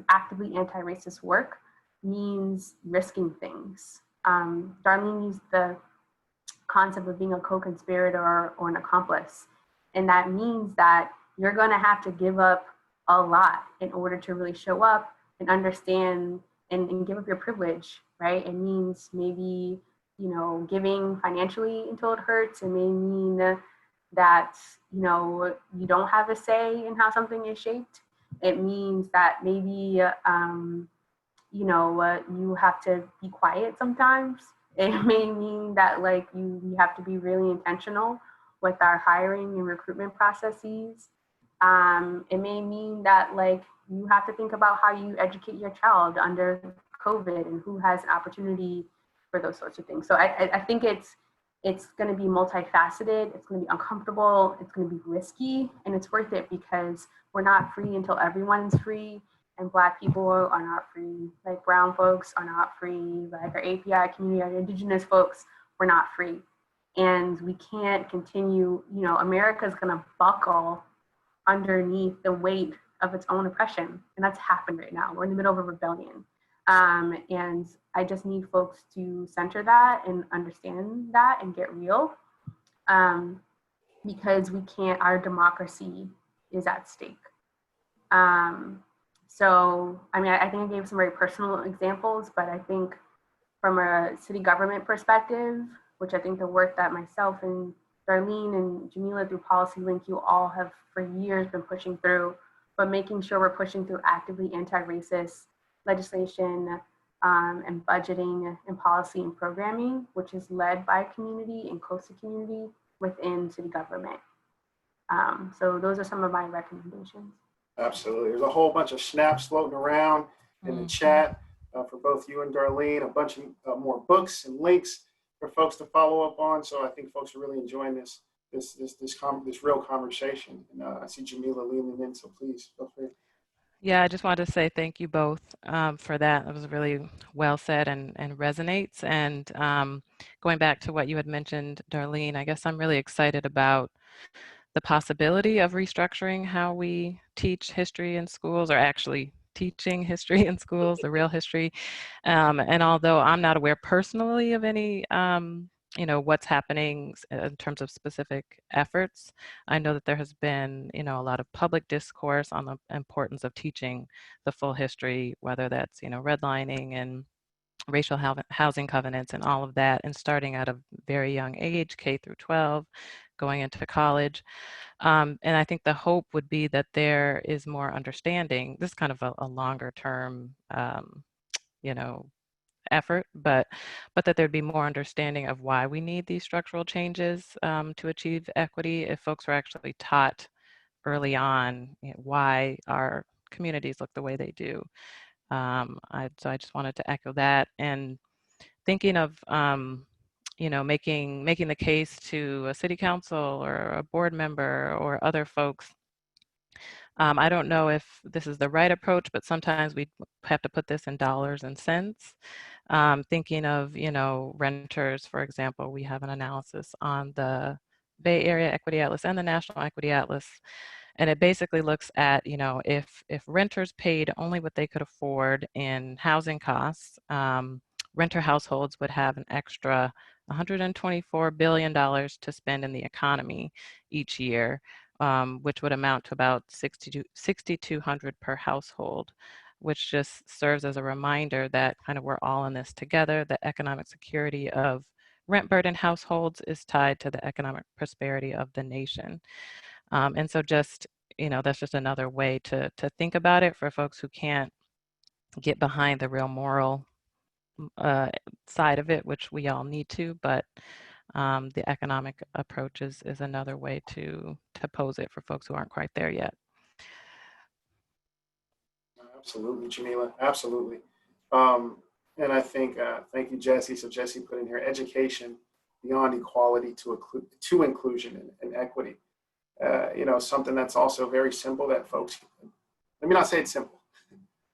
actively anti-racist work means risking things. Darlene used the concept of being a co-conspirator or an accomplice. And that means that you're gonna have to give up a lot in order to really show up and understand and give up your privilege, right? It means maybe, giving financially until it hurts. It may mean that, you don't have a say in how something is shaped. It means that maybe, you have to be quiet sometimes. It may mean that we have to be really intentional with our hiring and recruitment processes. It may mean that like you have to think about how you educate your child under COVID and who has an opportunity for those sorts of things. So I think it's going to be multifaceted. It's going to be uncomfortable. It's going to be risky, and it's worth it because we're not free until everyone's free. And Black people are not free. Like brown folks are not free. Like our API community, our indigenous folks, we're not free. And we can't continue, you know, America's going to buckle underneath the weight of its own oppression. And that's happened right now. We're in the middle of a rebellion. And I just need folks to center that and understand that and get real, because we can't, our democracy is at stake. So, I mean, I think I gave some very personal examples, but I think from a city government perspective, which I think the work that myself and Darlene and Jamila through Policy Link, you all have for years been pushing through, but making sure we're pushing through actively anti-racist legislation and budgeting and policy and programming, which is led by community and close to community within city government. So those are some of my recommendations. Absolutely. There's a whole bunch of snaps floating around in the chat for both you and Darlene, a bunch of more books and links for folks to follow up on. So I think folks are really enjoying this real conversation. And I see Jamila leaning in, so please feel free. Yeah, I just wanted to say thank you both for that. It was really well said and resonates. And going back to what you had mentioned, Darlene, I guess I'm really excited about the possibility of restructuring how we teach history in schools, or actually teaching history in schools, the real history. And although I'm not aware personally of any you know, what's happening in terms of specific efforts, I know that there has been, you know, a lot of public discourse on the importance of teaching the full history, whether that's, you know, redlining and racial housing covenants and all of that, and starting at a very young age, K through 12, going into college. And I think the hope would be that there is more understanding. This is kind of a longer term, you know, effort, but that there'd be more understanding of why we need these structural changes to achieve equity if folks were actually taught early on, you know, why our communities look the way they do. So I just wanted to echo that, and thinking of you know, making the case to a city council or a board member or other folks. I don't know if this is the right approach, but sometimes we have to put this in dollars and cents. Thinking of, you know, renters, for example, we have an analysis on the Bay Area Equity Atlas and the National Equity Atlas. And it basically looks at, you know, if renters paid only what they could afford in housing costs, renter households would have an extra $124 billion to spend in the economy each year, which would amount to about $6,200 per household, which just serves as a reminder that kind of we're all in this together. The economic security of rent burdened households is tied to the economic prosperity of the nation. And so just, you know, that's just another way to think about it for folks who can't get behind the real moral side of it, which we all need to, but the economic approach is another way to pose it for folks who aren't quite there yet. Absolutely, Jamila, absolutely. And I think, thank you, Jesse. So Jesse put in here, education beyond equality to inclusion and equity. You know, something that's also very simple that folks, let me not say it's simple,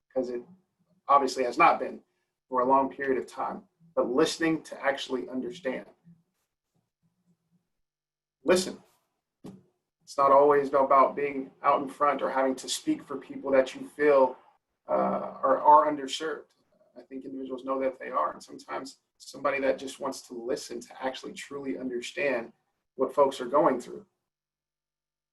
because it obviously has not been for a long period of time, but listening to actually understand. Listen. It's not always about being out in front or having to speak for people that you feel are underserved. I think individuals know that they are, and sometimes somebody that just wants to listen to actually truly understand what folks are going through.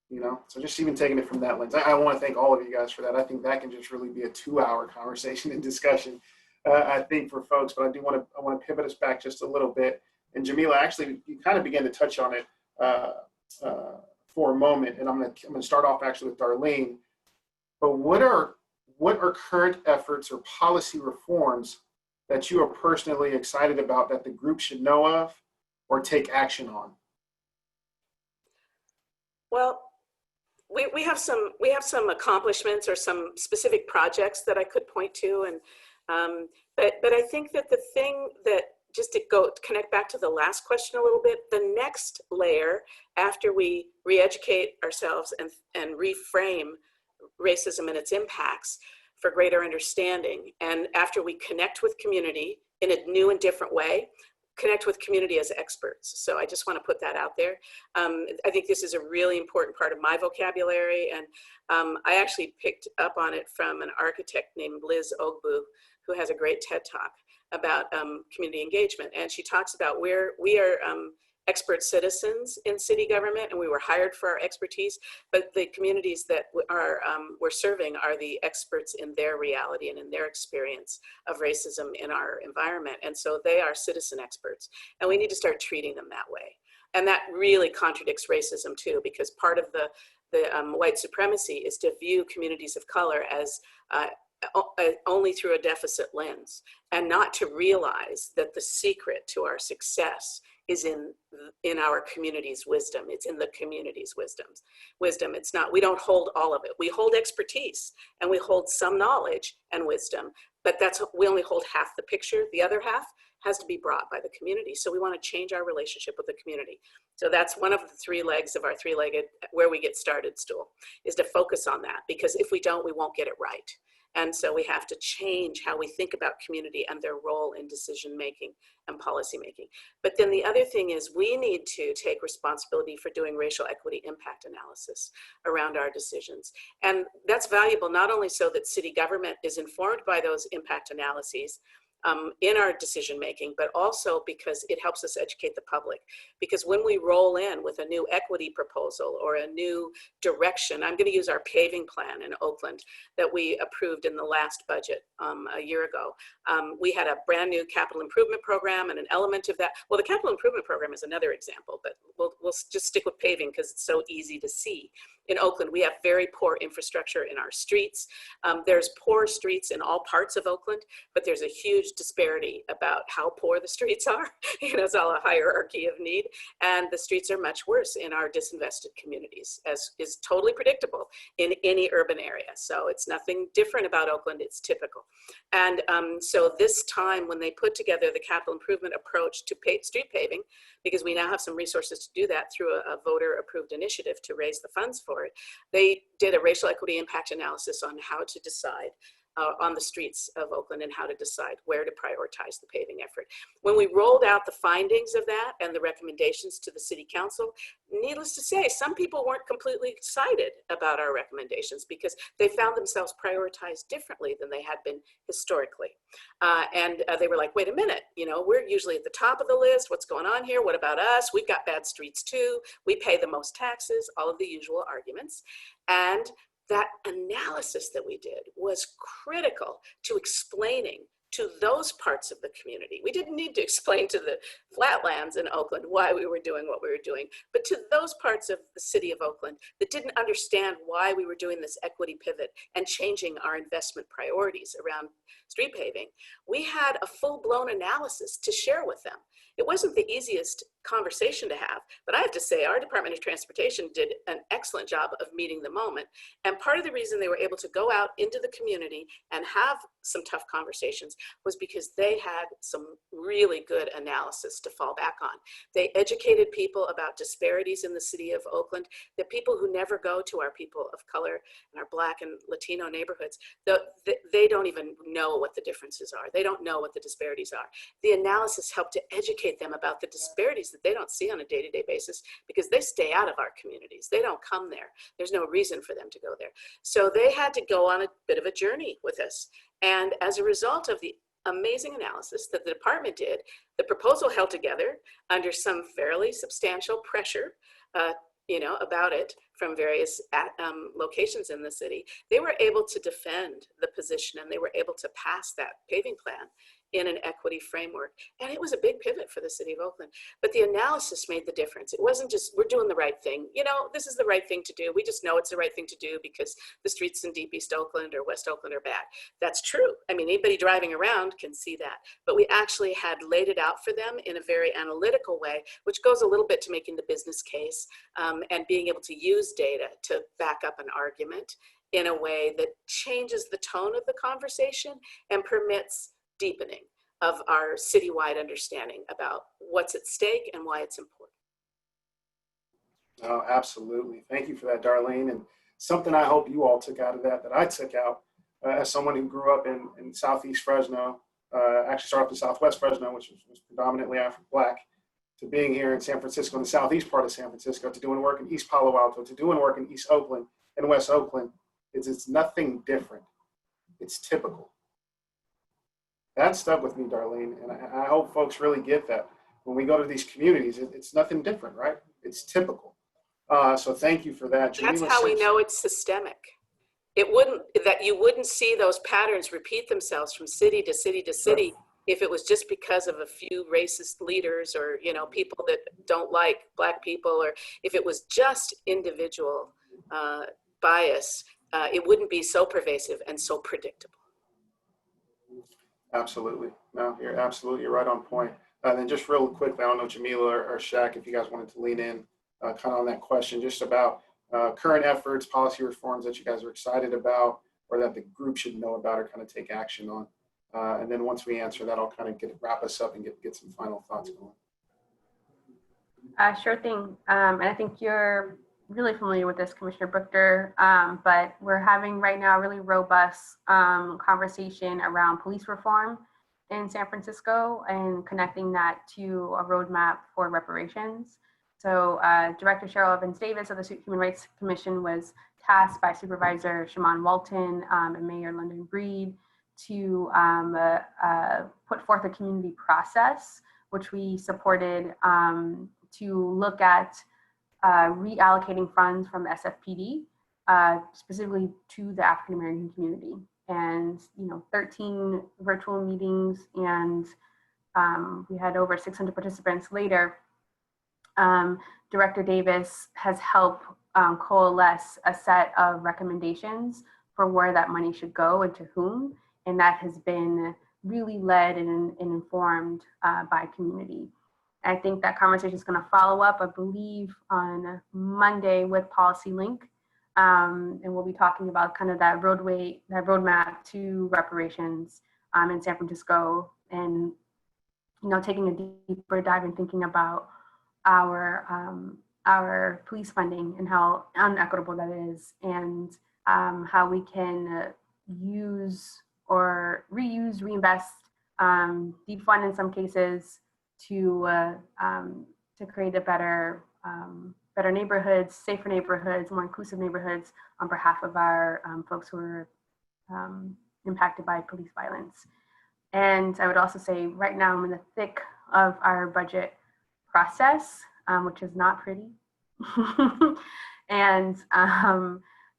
You know, so just even taking it from that lens, I want to thank all of you guys for that. I think that can just really be a 2-hour conversation and discussion, I think, for folks. But I want to pivot us back just a little bit. And Jamila, actually, you kind of began to touch on it for a moment, and I'm going to start off actually with Darlene. But what are current efforts or policy reforms that you are personally excited about that the group should know of or take action on? Well, we have some accomplishments or some specific projects that I could point to, and but I think that the thing that, just to connect back to the last question a little bit, the next layer after we re-educate ourselves and reframe racism and its impacts for greater understanding, and after we connect with community in a new and different way, connect with community as experts. So I just want to put that out there. I think this is a really important part of my vocabulary, and I actually picked up on it from an architect named Liz Ogbu, who has a great TED Talk about community engagement. And she talks about where we are expert citizens in city government, and we were hired for our expertise, but the communities that we're serving are the experts in their reality and in their experience of racism in our environment. And so they are citizen experts, and we need to start treating them that way. And that really contradicts racism too, because part of the white supremacy is to view communities of color as only through a deficit lens, and not to realize that the secret to our success is in our community's wisdom. It's in the community's wisdom. It's not, we don't hold all of it. We hold expertise and we hold some knowledge and wisdom, but we only hold half the picture. The other half has to be brought by the community. So we want to change our relationship with the community. So that's one of the three legs of our three-legged where we get started stool, is to focus on that, because if we don't, we won't get it right. And so we have to change how we think about community and their role in decision making and policy making. But then the other thing is, we need to take responsibility for doing racial equity impact analysis around our decisions. And that's valuable not only so that city government is informed by those impact analyses in our decision making, but also because it helps us educate the public. Because when we roll in with a new equity proposal or a new direction, I'm going to use our paving plan in Oakland that we approved in the last budget a year ago. We had a brand new capital improvement program, and an element of that, well, the capital improvement program is another example, but we'll just stick with paving because it's so easy to see. In Oakland, we have very poor infrastructure in our streets. There's poor streets in all parts of Oakland, but there's a huge disparity about how poor the streets are. It's all a hierarchy of need. And the streets are much worse in our disinvested communities, as is totally predictable in any urban area. So it's nothing different about Oakland, it's typical. And so this time, when they put together the capital improvement approach to street paving, because we now have some resources to do that through a voter approved initiative to raise the funds for it, they did a racial equity impact analysis on how to decide on the streets of Oakland and how to decide where to prioritize the paving effort. When we rolled out the findings of that and the recommendations to the city council, needless to say, some people weren't completely excited about our recommendations because they found themselves prioritized differently than they had been historically. And they were like, wait a minute, we're usually at the top of the list. What's going on here? What about us? We've got bad streets too. We pay the most taxes, all of the usual arguments. And that analysis that we did was critical to explaining to those parts of the community. We didn't need to explain to the flatlands in Oakland why we were doing what we were doing, but to those parts of the city of Oakland that didn't understand why we were doing this equity pivot and changing our investment priorities around street paving, we had a full-blown analysis to share with them. It wasn't the easiest conversation to have, but I have to say our Department of Transportation did an excellent job of meeting the moment. And part of the reason they were able to go out into the community and have some tough conversations was because they had some really good analysis to fall back on. They educated people about disparities in the city of Oakland, that people who never go to our people of color and our Black and Latino neighborhoods, they don't even know what the differences are. They don't know what the disparities are. The analysis helped to educate them about the disparities that they don't see on a day-to-day basis because they stay out of our communities. They don't come there. There's no reason for them to go there. So they had to go on a bit of a journey with us. And as a result of the amazing analysis that the department did, the proposal held together under some fairly substantial pressure, about it from various locations in the city. They were able to defend the position and they were able to pass that paving plan in an equity framework. And it was a big pivot for the city of Oakland. But the analysis made the difference. It wasn't just, we're doing the right thing. You know, this is the right thing to do. We just know it's the right thing to do because the streets in Deep East Oakland or West Oakland are bad. That's true. I mean, anybody driving around can see that. But we actually had laid it out for them in a very analytical way, which goes a little bit to making the business case and being able to use data to back up an argument in a way that changes the tone of the conversation and permits deepening of our citywide understanding about what's at stake and why it's important. Oh, absolutely. Thank you for that, Darlene. And something I hope you all took out of that I took out as someone who grew up in Southeast Fresno, actually started off in Southwest Fresno, which was predominantly Afro-Black, to being here in San Francisco, in the southeast part of San Francisco, to doing work in East Palo Alto, to doing work in East Oakland and West Oakland, it's nothing different. It's typical. That stuck with me, Darlene, and I hope folks really get that. When we go to these communities, it's nothing different, right? It's typical. So thank you for that. That's how we know it's systemic. You wouldn't see those patterns repeat themselves from city to city to city if it was just because of a few racist leaders or, you know, people that don't like Black people, or if it was just individual bias, it wouldn't be so pervasive and so predictable. Absolutely. No, you're right on point. And then just real quickly, I don't know, Jamila or Shaq, if you guys wanted to lean in kind of on that question, just about current efforts, policy reforms that you guys are excited about or that the group should know about or kind of take action on. And then once we answer that, I'll kind of wrap us up and get some final thoughts going. Sure thing. And I think you're really familiar with this, Commissioner Bruchter, but we're having right now a really robust conversation around police reform in San Francisco and connecting that to a roadmap for reparations. So Director Cheryl Evans-Davis of the Human Rights Commission was tasked by Supervisor Shaman Walton and Mayor London Breed to put forth a community process, which we supported to look at reallocating funds from the SFPD, specifically to the African American community. And 13 virtual meetings, and we had over 600 participants later. Director Davis has helped coalesce a set of recommendations for where that money should go and to whom, and that has been really led and informed by community. I think that conversation is going to follow up, I believe, on Monday with Policy Link, and we'll be talking about kind of that roadmap to reparations in San Francisco, and taking a deeper dive and thinking about our police funding and how unequitable that is, and how we can use or reuse, reinvest, defund in some cases to create a better neighborhoods, safer neighborhoods, more inclusive neighborhoods on behalf of our folks who are impacted by police violence. And I would also say right now I'm in the thick of our budget process, which is not pretty. And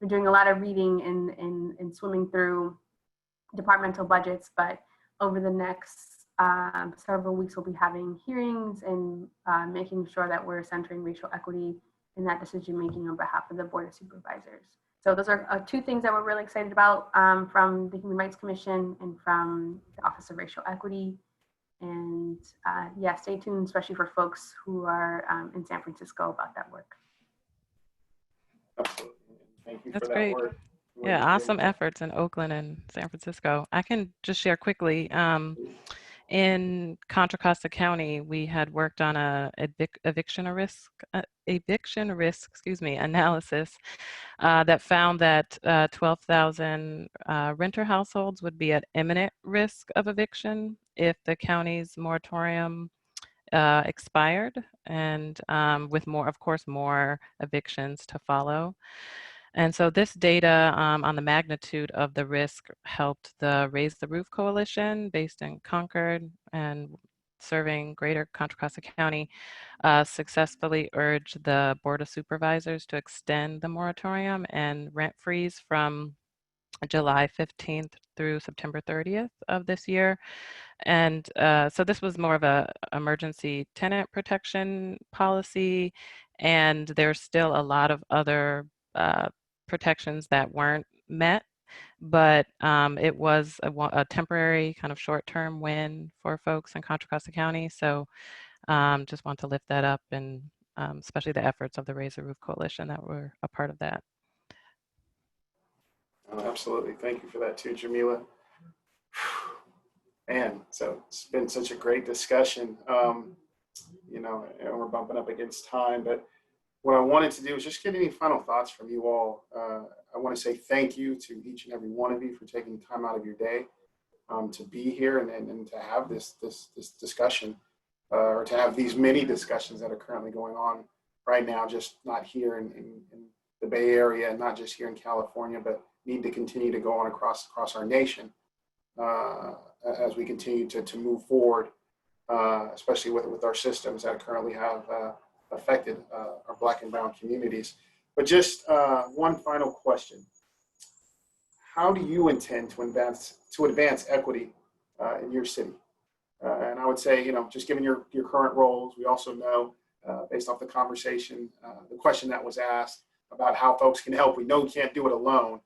we're doing a lot of reading and swimming through departmental budgets, but over the next several weeks we'll be having hearings and making sure that we're centering racial equity in that decision making on behalf of the Board of Supervisors. So those are two things that we're really excited about from the Human Rights Commission and from the Office of Racial Equity. And yeah, stay tuned, especially for folks who are in San Francisco, about that work. Absolutely. Thank you That's for that great. work. Yeah, awesome efforts in Oakland and San Francisco. I can just share quickly. In Contra Costa County, we had worked on a eviction risk analysis that found that 12,000 renter households would be at imminent risk of eviction if the county's moratorium expired, and with more evictions to follow. And so this data on the magnitude of the risk helped the Raise the Roof Coalition, based in Concord and serving greater Contra Costa County, successfully urge the Board of Supervisors to extend the moratorium and rent freeze from July 15th through September 30th of this year. And so this was more of a emergency tenant protection policy, and there's still a lot of other protections that weren't met, but it was a temporary kind of short-term win for folks in Contra Costa County. So just want to lift that up, and especially the efforts of the Raise the Roof Coalition that were a part of that. Oh, absolutely. Thank you for that too, Jamila. Man, so it's been such a great discussion. You know, and we're bumping up against time, but what I wanted to do is just get any final thoughts from you all. I want to say thank you to each and every one of you for taking time out of your day to be here and to have this discussion, or to have these many discussions that are currently going on right now, just not here in the Bay Area, and not just here in California, but need to continue to go on across our nation as we continue to move forward, especially with our systems that currently have affected our Black and Brown communities. But just one final question: how do you intend to advance equity in your city? And I would say, you know, just given your current roles, we also know, based off the conversation, the question that was asked about how folks can help. We know we can't do it alone,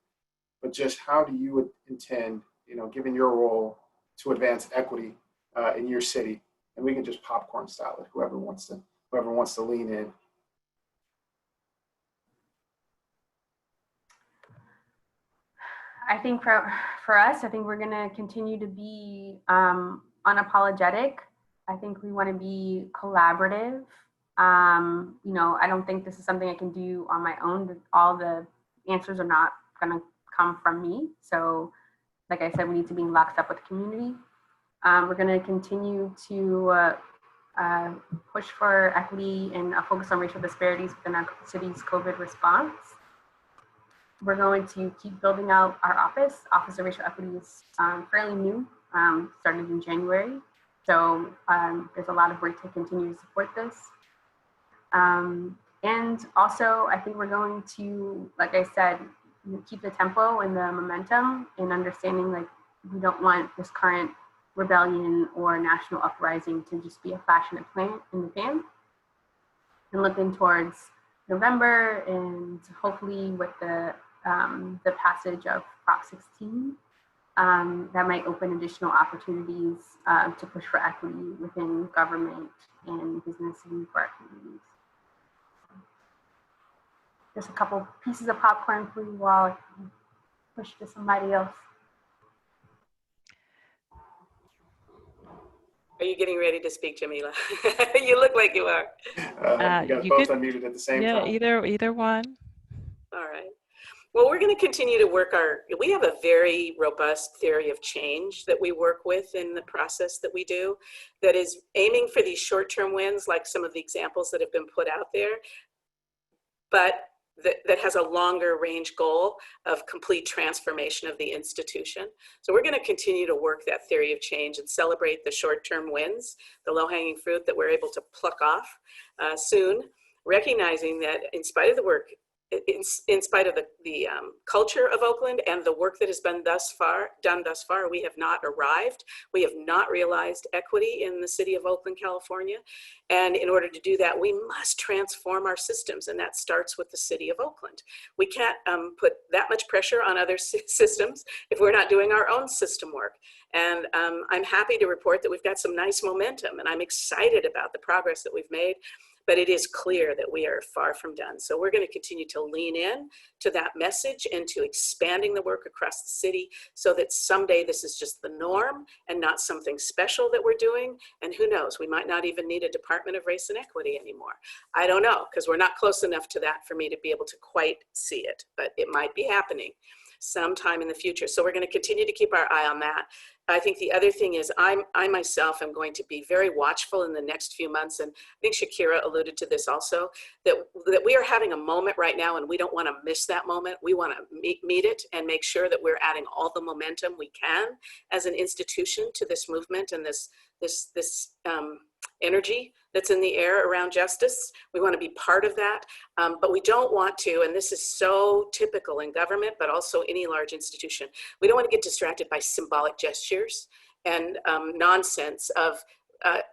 but just how do you intend, you know, given your role, to advance equity in your city? And we can just popcorn style it, whoever wants to lean in. I think for us, I think we're going to continue to be unapologetic. I think we want to be collaborative. You know, I don't think this is something I can do on my own. All the answers are not going to come from me. So, like I said, we need to be locked up with the community. We're going to continue to push for equity and a focus on racial disparities within our city's COVID response. We're going to keep building out our Office of Racial Equity is fairly new, started in January. So there's a lot of work to continue to support this. And also, I think we're going to, like I said, keep the tempo and the momentum, and understanding like we don't want this current rebellion or national uprising to just be a flash in the pan. And looking towards November, and hopefully with the passage of Prop 16, that might open additional opportunities to push for equity within government and business and for our communities. Just a couple pieces of popcorn for you while I push to somebody else. Are you getting ready to speak, Jamila? You look like you are. You guys both unmuted at the same time. Yeah, either one. All right. Well, we're going to continue to work we have a very robust theory of change that we work with in the process that we do, that is aiming for these short-term wins, like some of the examples that have been put out there, but that has a longer range goal of complete transformation of the institution. So we're going to continue to work that theory of change and celebrate the short-term wins, the low-hanging fruit that we're able to pluck off soon, recognizing that in spite of the work, in spite of the culture of Oakland and the work that has been done thus far, we have not arrived. We have not realized equity in the city of Oakland, California. And in order to do that, we must transform our systems, and that starts with the city of Oakland. We can't put that much pressure on other systems if we're not doing our own system work. And I'm happy to report that we've got some nice momentum, and I'm excited about the progress that we've made. But it is clear that we are far from done. So we're going to continue to lean in to that message and to expanding the work across the city, so that someday this is just the norm and not something special that we're doing. And who knows, we might not even need a Department of Race and Equity anymore. I don't know, because we're not close enough to that for me to be able to quite see it, but it might be happening sometime in the future. So we're going to continue to keep our eye on that. I think the other thing is I myself am going to be very watchful in the next few months, and I think Shakirah alluded to this also, that we are having a moment right now and we don't want to miss that moment. We want to meet it and make sure that we're adding all the momentum we can as an institution to this movement and this energy that's in the air around justice. We want to be part of that, but we don't want to, and this is so typical in government, but also any large institution, we don't want to get distracted by symbolic gestures and nonsense of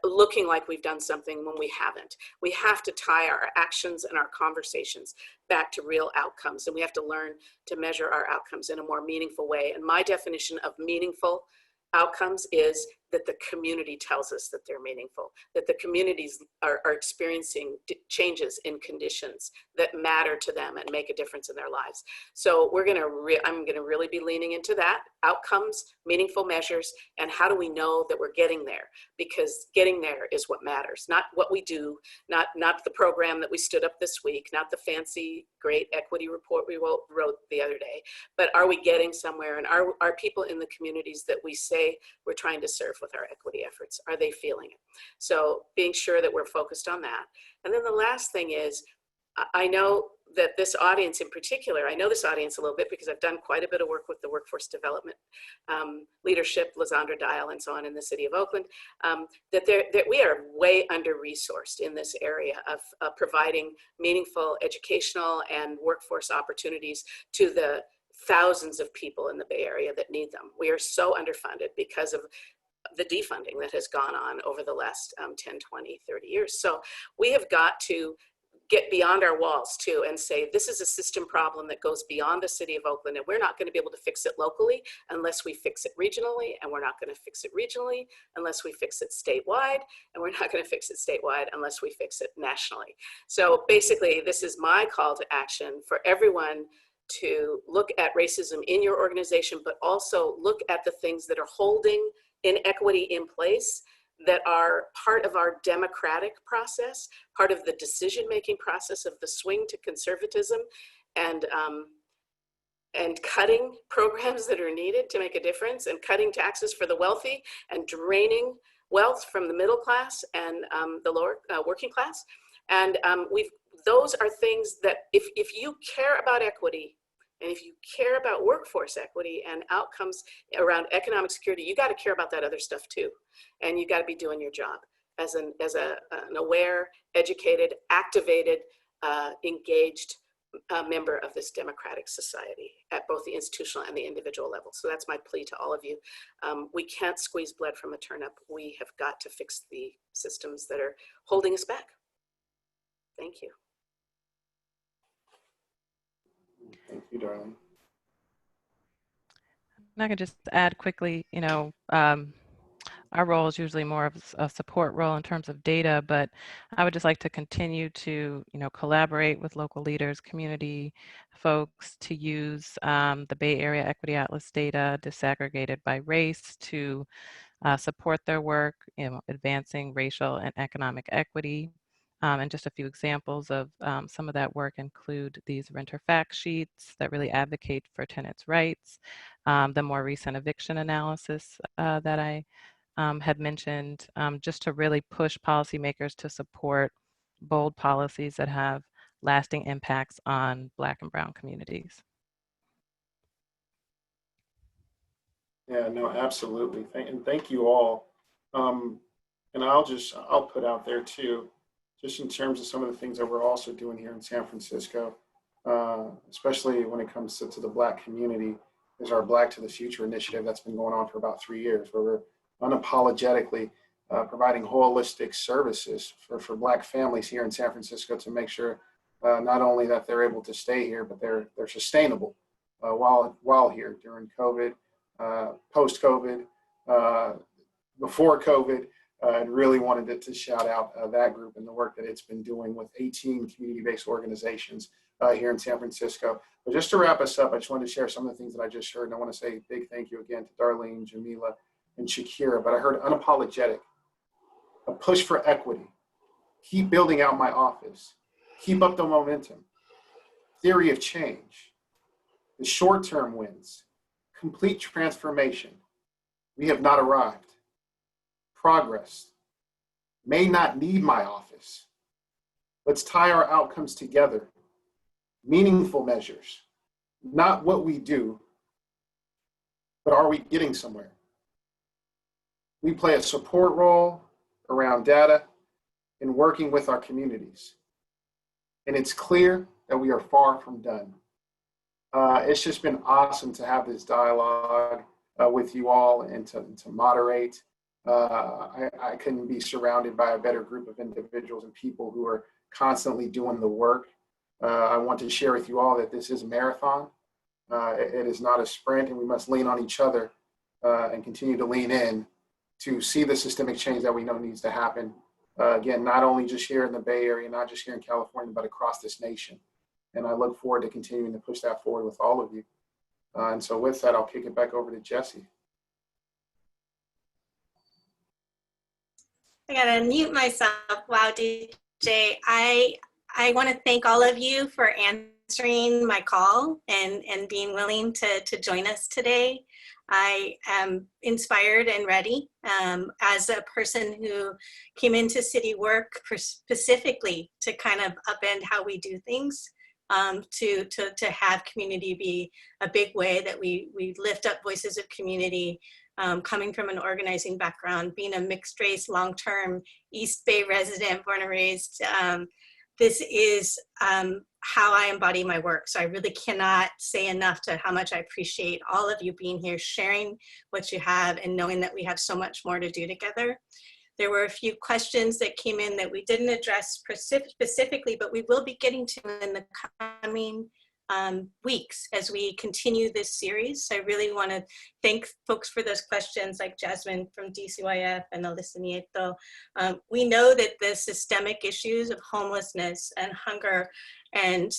looking like we've done something when we haven't. We have to tie our actions and our conversations back to real outcomes, and we have to learn to measure our outcomes in a more meaningful way. And my definition of meaningful outcomes is that the community tells us that they're meaningful, that the communities are experiencing changes in conditions that matter to them and make a difference in their lives. So I'm gonna really be leaning into that, outcomes, meaningful measures, and how do we know that we're getting there? Because getting there is what matters, not what we do, not the program that we stood up this week, not the fancy, great equity report we wrote the other day, but are we getting somewhere? And are people in the communities that we say we're trying to serve with our equity efforts, are they feeling it? So being sure that we're focused on that. And then the last thing is, I know that this audience in particular, I know this audience a little bit because I've done quite a bit of work with the workforce development leadership, Lizandra Dial and so on in the city of Oakland, that we are way under-resourced in this area of providing meaningful educational and workforce opportunities to the thousands of people in the Bay Area that need them. We are so underfunded because of the defunding that has gone on over the last 10, 20, 30 years. So we have got to get beyond our walls too and say, this is a system problem that goes beyond the city of Oakland, and we're not going to be able to fix it locally unless we fix it regionally, and we're not going to fix it regionally unless we fix it statewide, and we're not going to fix it statewide unless we fix it nationally. So basically, this is my call to action for everyone to look at racism in your organization, but also look at the things that are holding inequity in place that are part of our democratic process, part of the decision-making process of the swing to conservatism, and cutting programs that are needed to make a difference, and cutting taxes for the wealthy, and draining wealth from the middle class and the lower working class. And those are things that if you care about equity, and if you care about workforce equity and outcomes around economic security, you got to care about that other stuff too. And you got to be doing your job as an aware, educated, activated, engaged member of this democratic society at both the institutional and the individual level. So that's my plea to all of you. We can't squeeze blood from a turnip. We have got to fix the systems that are holding us back. Thank you. Thank you, Darlene. And I could just add quickly, our role is usually more of a support role in terms of data, but I would just like to continue to, collaborate with local leaders, community folks to use the Bay Area Equity Atlas data disaggregated by race to support their work, advancing racial and economic equity. And just a few examples of some of that work include these renter fact sheets that really advocate for tenants' rights, the more recent eviction analysis that I had mentioned, just to really push policymakers to support bold policies that have lasting impacts on Black and Brown communities. Yeah, no, absolutely. And thank you all. And I'll put out there too, just in terms of some of the things that we're also doing here in San Francisco, especially when it comes to the Black community, is our Black to the Future initiative that's been going on for about 3 years, where we're unapologetically providing holistic services for Black families here in San Francisco to make sure not only that they're able to stay here, but they're sustainable while here during COVID, post-COVID, before COVID. And really wanted to shout out that group and the work that it's been doing with 18 community-based organizations here in San Francisco. But just to wrap us up, I just wanted to share some of the things that I just heard. And I want to say a big thank you again to Darlene, Jamila, and Shakirah. But I heard unapologetic, a push for equity, keep building out my office, keep up the momentum, theory of change, the short-term wins, complete transformation, We have not arrived. Progress may not need my office. Let's tie our outcomes together. Meaningful measures, not what we do, but are we getting somewhere? We play a support role around data in working with our communities. And it's clear that we are far from done. It's just been awesome to have this dialogue with you all and to moderate. I couldn't be surrounded by a better group of individuals and people who are constantly doing the work. I want to share with you all that this is a marathon. It is not a sprint, and we must lean on each other and continue to lean in to see the systemic change that we know needs to happen. Again, not only just here in the Bay Area, not just here in California, but across this nation. And I look forward to continuing to push that forward with all of you. And so with that, I'll kick it back over to Jesse. I gotta mute myself. Wow, DJ. I want to thank all of you for answering my call and being willing to join us today. I am inspired and ready as a person who came into city work specifically to kind of upend how we do things, to have community be a big way that we lift up voices of community. Coming from an organizing background, being a mixed race, long-term East Bay resident, born and raised, this is how I embody my work. So I really cannot say enough to how much I appreciate all of you being here, sharing what you have, and knowing that we have so much more to do together. There were a few questions that came in that we didn't address specifically, but we will be getting to in the coming weeks as we continue this series. So I really want to thank folks for those questions, like Jasmine from DCYF and Alyssa Nieto. We know that the systemic issues of homelessness and hunger and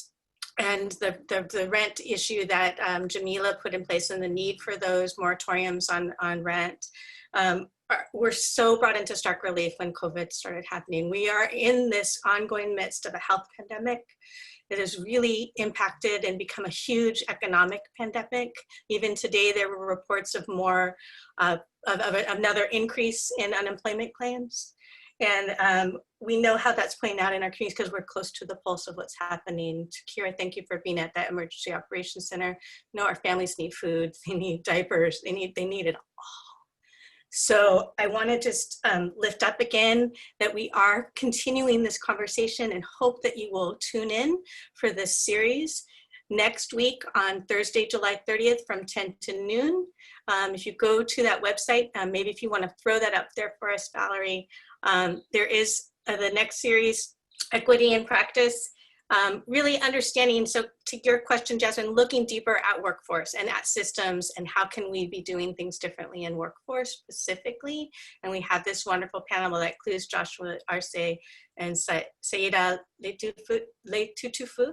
the rent issue that Jamila put in place, and the need for those moratoriums on rent were so brought into stark relief when COVID started happening. We are in this ongoing midst of a health pandemic that has really impacted and become a huge economic pandemic. Even today, there were reports of more of another increase in unemployment claims. And we know how that's playing out in our communities because we're close to the pulse of what's happening. Shakirah, thank you for being at that Emergency Operations Center. You know, our families need food, they need diapers, they need it all. So I want to just lift up again that we are continuing this conversation, and hope that you will tune in for this series next week on Thursday, July 30th from 10 to noon. If you go to that website, maybe if you want to throw that up there for us, Valerie, there is the next series, Equity in Practice. Really understanding, so to your question, Jasmine, looking deeper at workforce and at systems, and how can we be doing things differently in workforce specifically. And we have this wonderful panel that includes Joshua Arce and Saida Letutufu,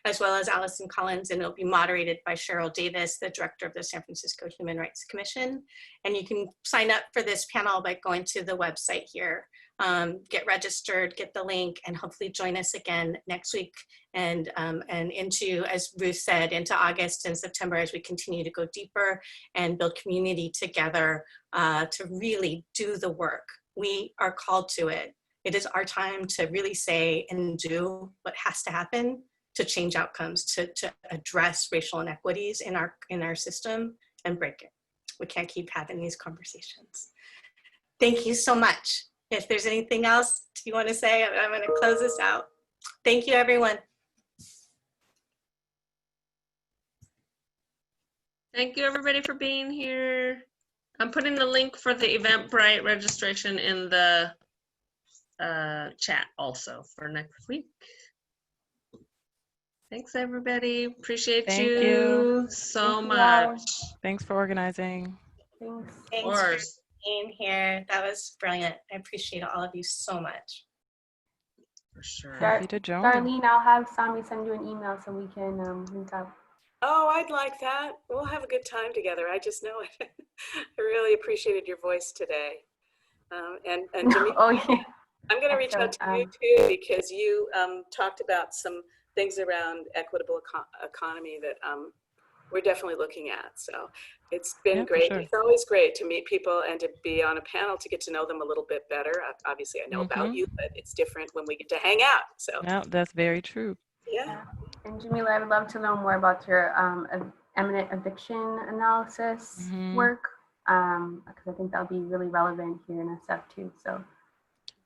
as well as Allison Collins, and it'll be moderated by Cheryl Davis, the director of the San Francisco Human Rights Commission. And you can sign up for this panel by going to the website here. Get registered, get the link, and hopefully join us again next week and into, as Ruth said, into August and September as we continue to go deeper and build community together to really do the work. We are called to it. It is our time to really say and do what has to happen to change outcomes, to address racial inequities in our system and break it. We can't keep having these conversations. Thank you so much. If there's anything else you want to say, I'm going to close this out. Thank you, everyone. Thank you, everybody, for being here. I'm putting the link for the Eventbrite registration in the chat also for next week. Thanks, everybody. Appreciate you so much. Thanks for organizing. Thanks for being here. That was brilliant. I appreciate all of you so much. For sure. Happy to join. Darlene, I'll have Sami send you an email so we can link up. Oh, I'd like that. We'll have a good time together. I just know it. I really appreciated your voice today. And Jamila, Oh, yeah. I'm going to reach out to you too, because you talked about some things around equitable economy that we're definitely looking at. So it's been Yeah, for great. sure. It's always great to meet people and to be on a panel to get to know them a little bit better. Obviously, I know about you, but it's different when we get to hang out. So No, that's very true. yeah. And Jamila, I would love to know more about your eminent eviction analysis work, because I think that'll be really relevant here in SF too. So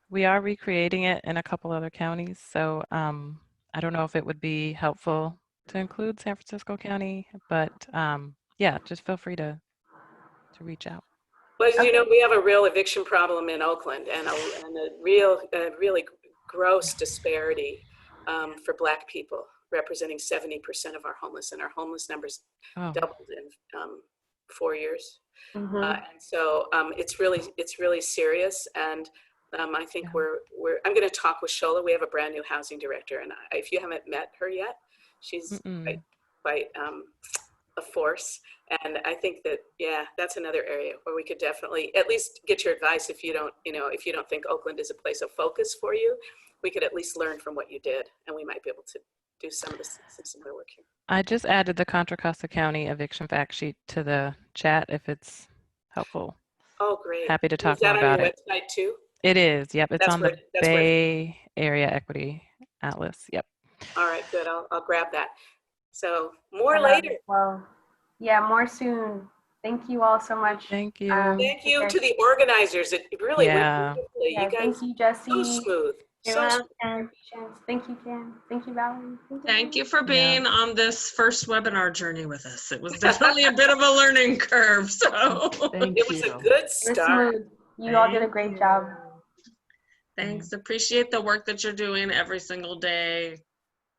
We are recreating it in a couple other counties. So I don't know if it would be helpful to include San Francisco County, but yeah, just feel free to reach out. Well, as you know, we have a real eviction problem in Oakland and a really gross disparity for Black people, representing 70% of our homeless, and our homeless numbers doubled in 4 years. And so it's really serious. And I think I'm going to talk with Shola. We have a brand new housing director, and if you haven't met her yet, she's quite a force. And I think that, yeah, that's another area where we could definitely at least get your advice. If you don't think Oakland is a place of focus for you, we could at least learn from what you did, and we might be able to do some similar work here. I just added the Contra Costa County eviction fact sheet to the chat if it's helpful. Oh, great. Happy to talk more about it. Is that on your website too? It is. Yep. It's That's on the Bay Area Equity Atlas. Yep. All right, good. I'll grab that. So more later. Well, yeah, more soon. Thank you all so much. Thank you. Thank you to the organizers. It really went beautifully. Yeah, You guys, thank you, Jesse. so smooth. You're welcome. Thank you, Kim. Thank you, Valerie. Thank you for being on this first webinar journey with us. It was definitely a bit of a learning curve. So it was a good start. You all did a great job. Thanks. Appreciate the work that you're doing every single day.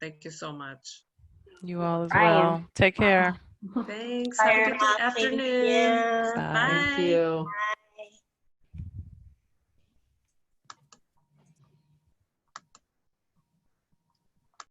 Thank you so much. You all as well. Take care. Thanks. Have a good afternoon. Bye. Bye. Thank you.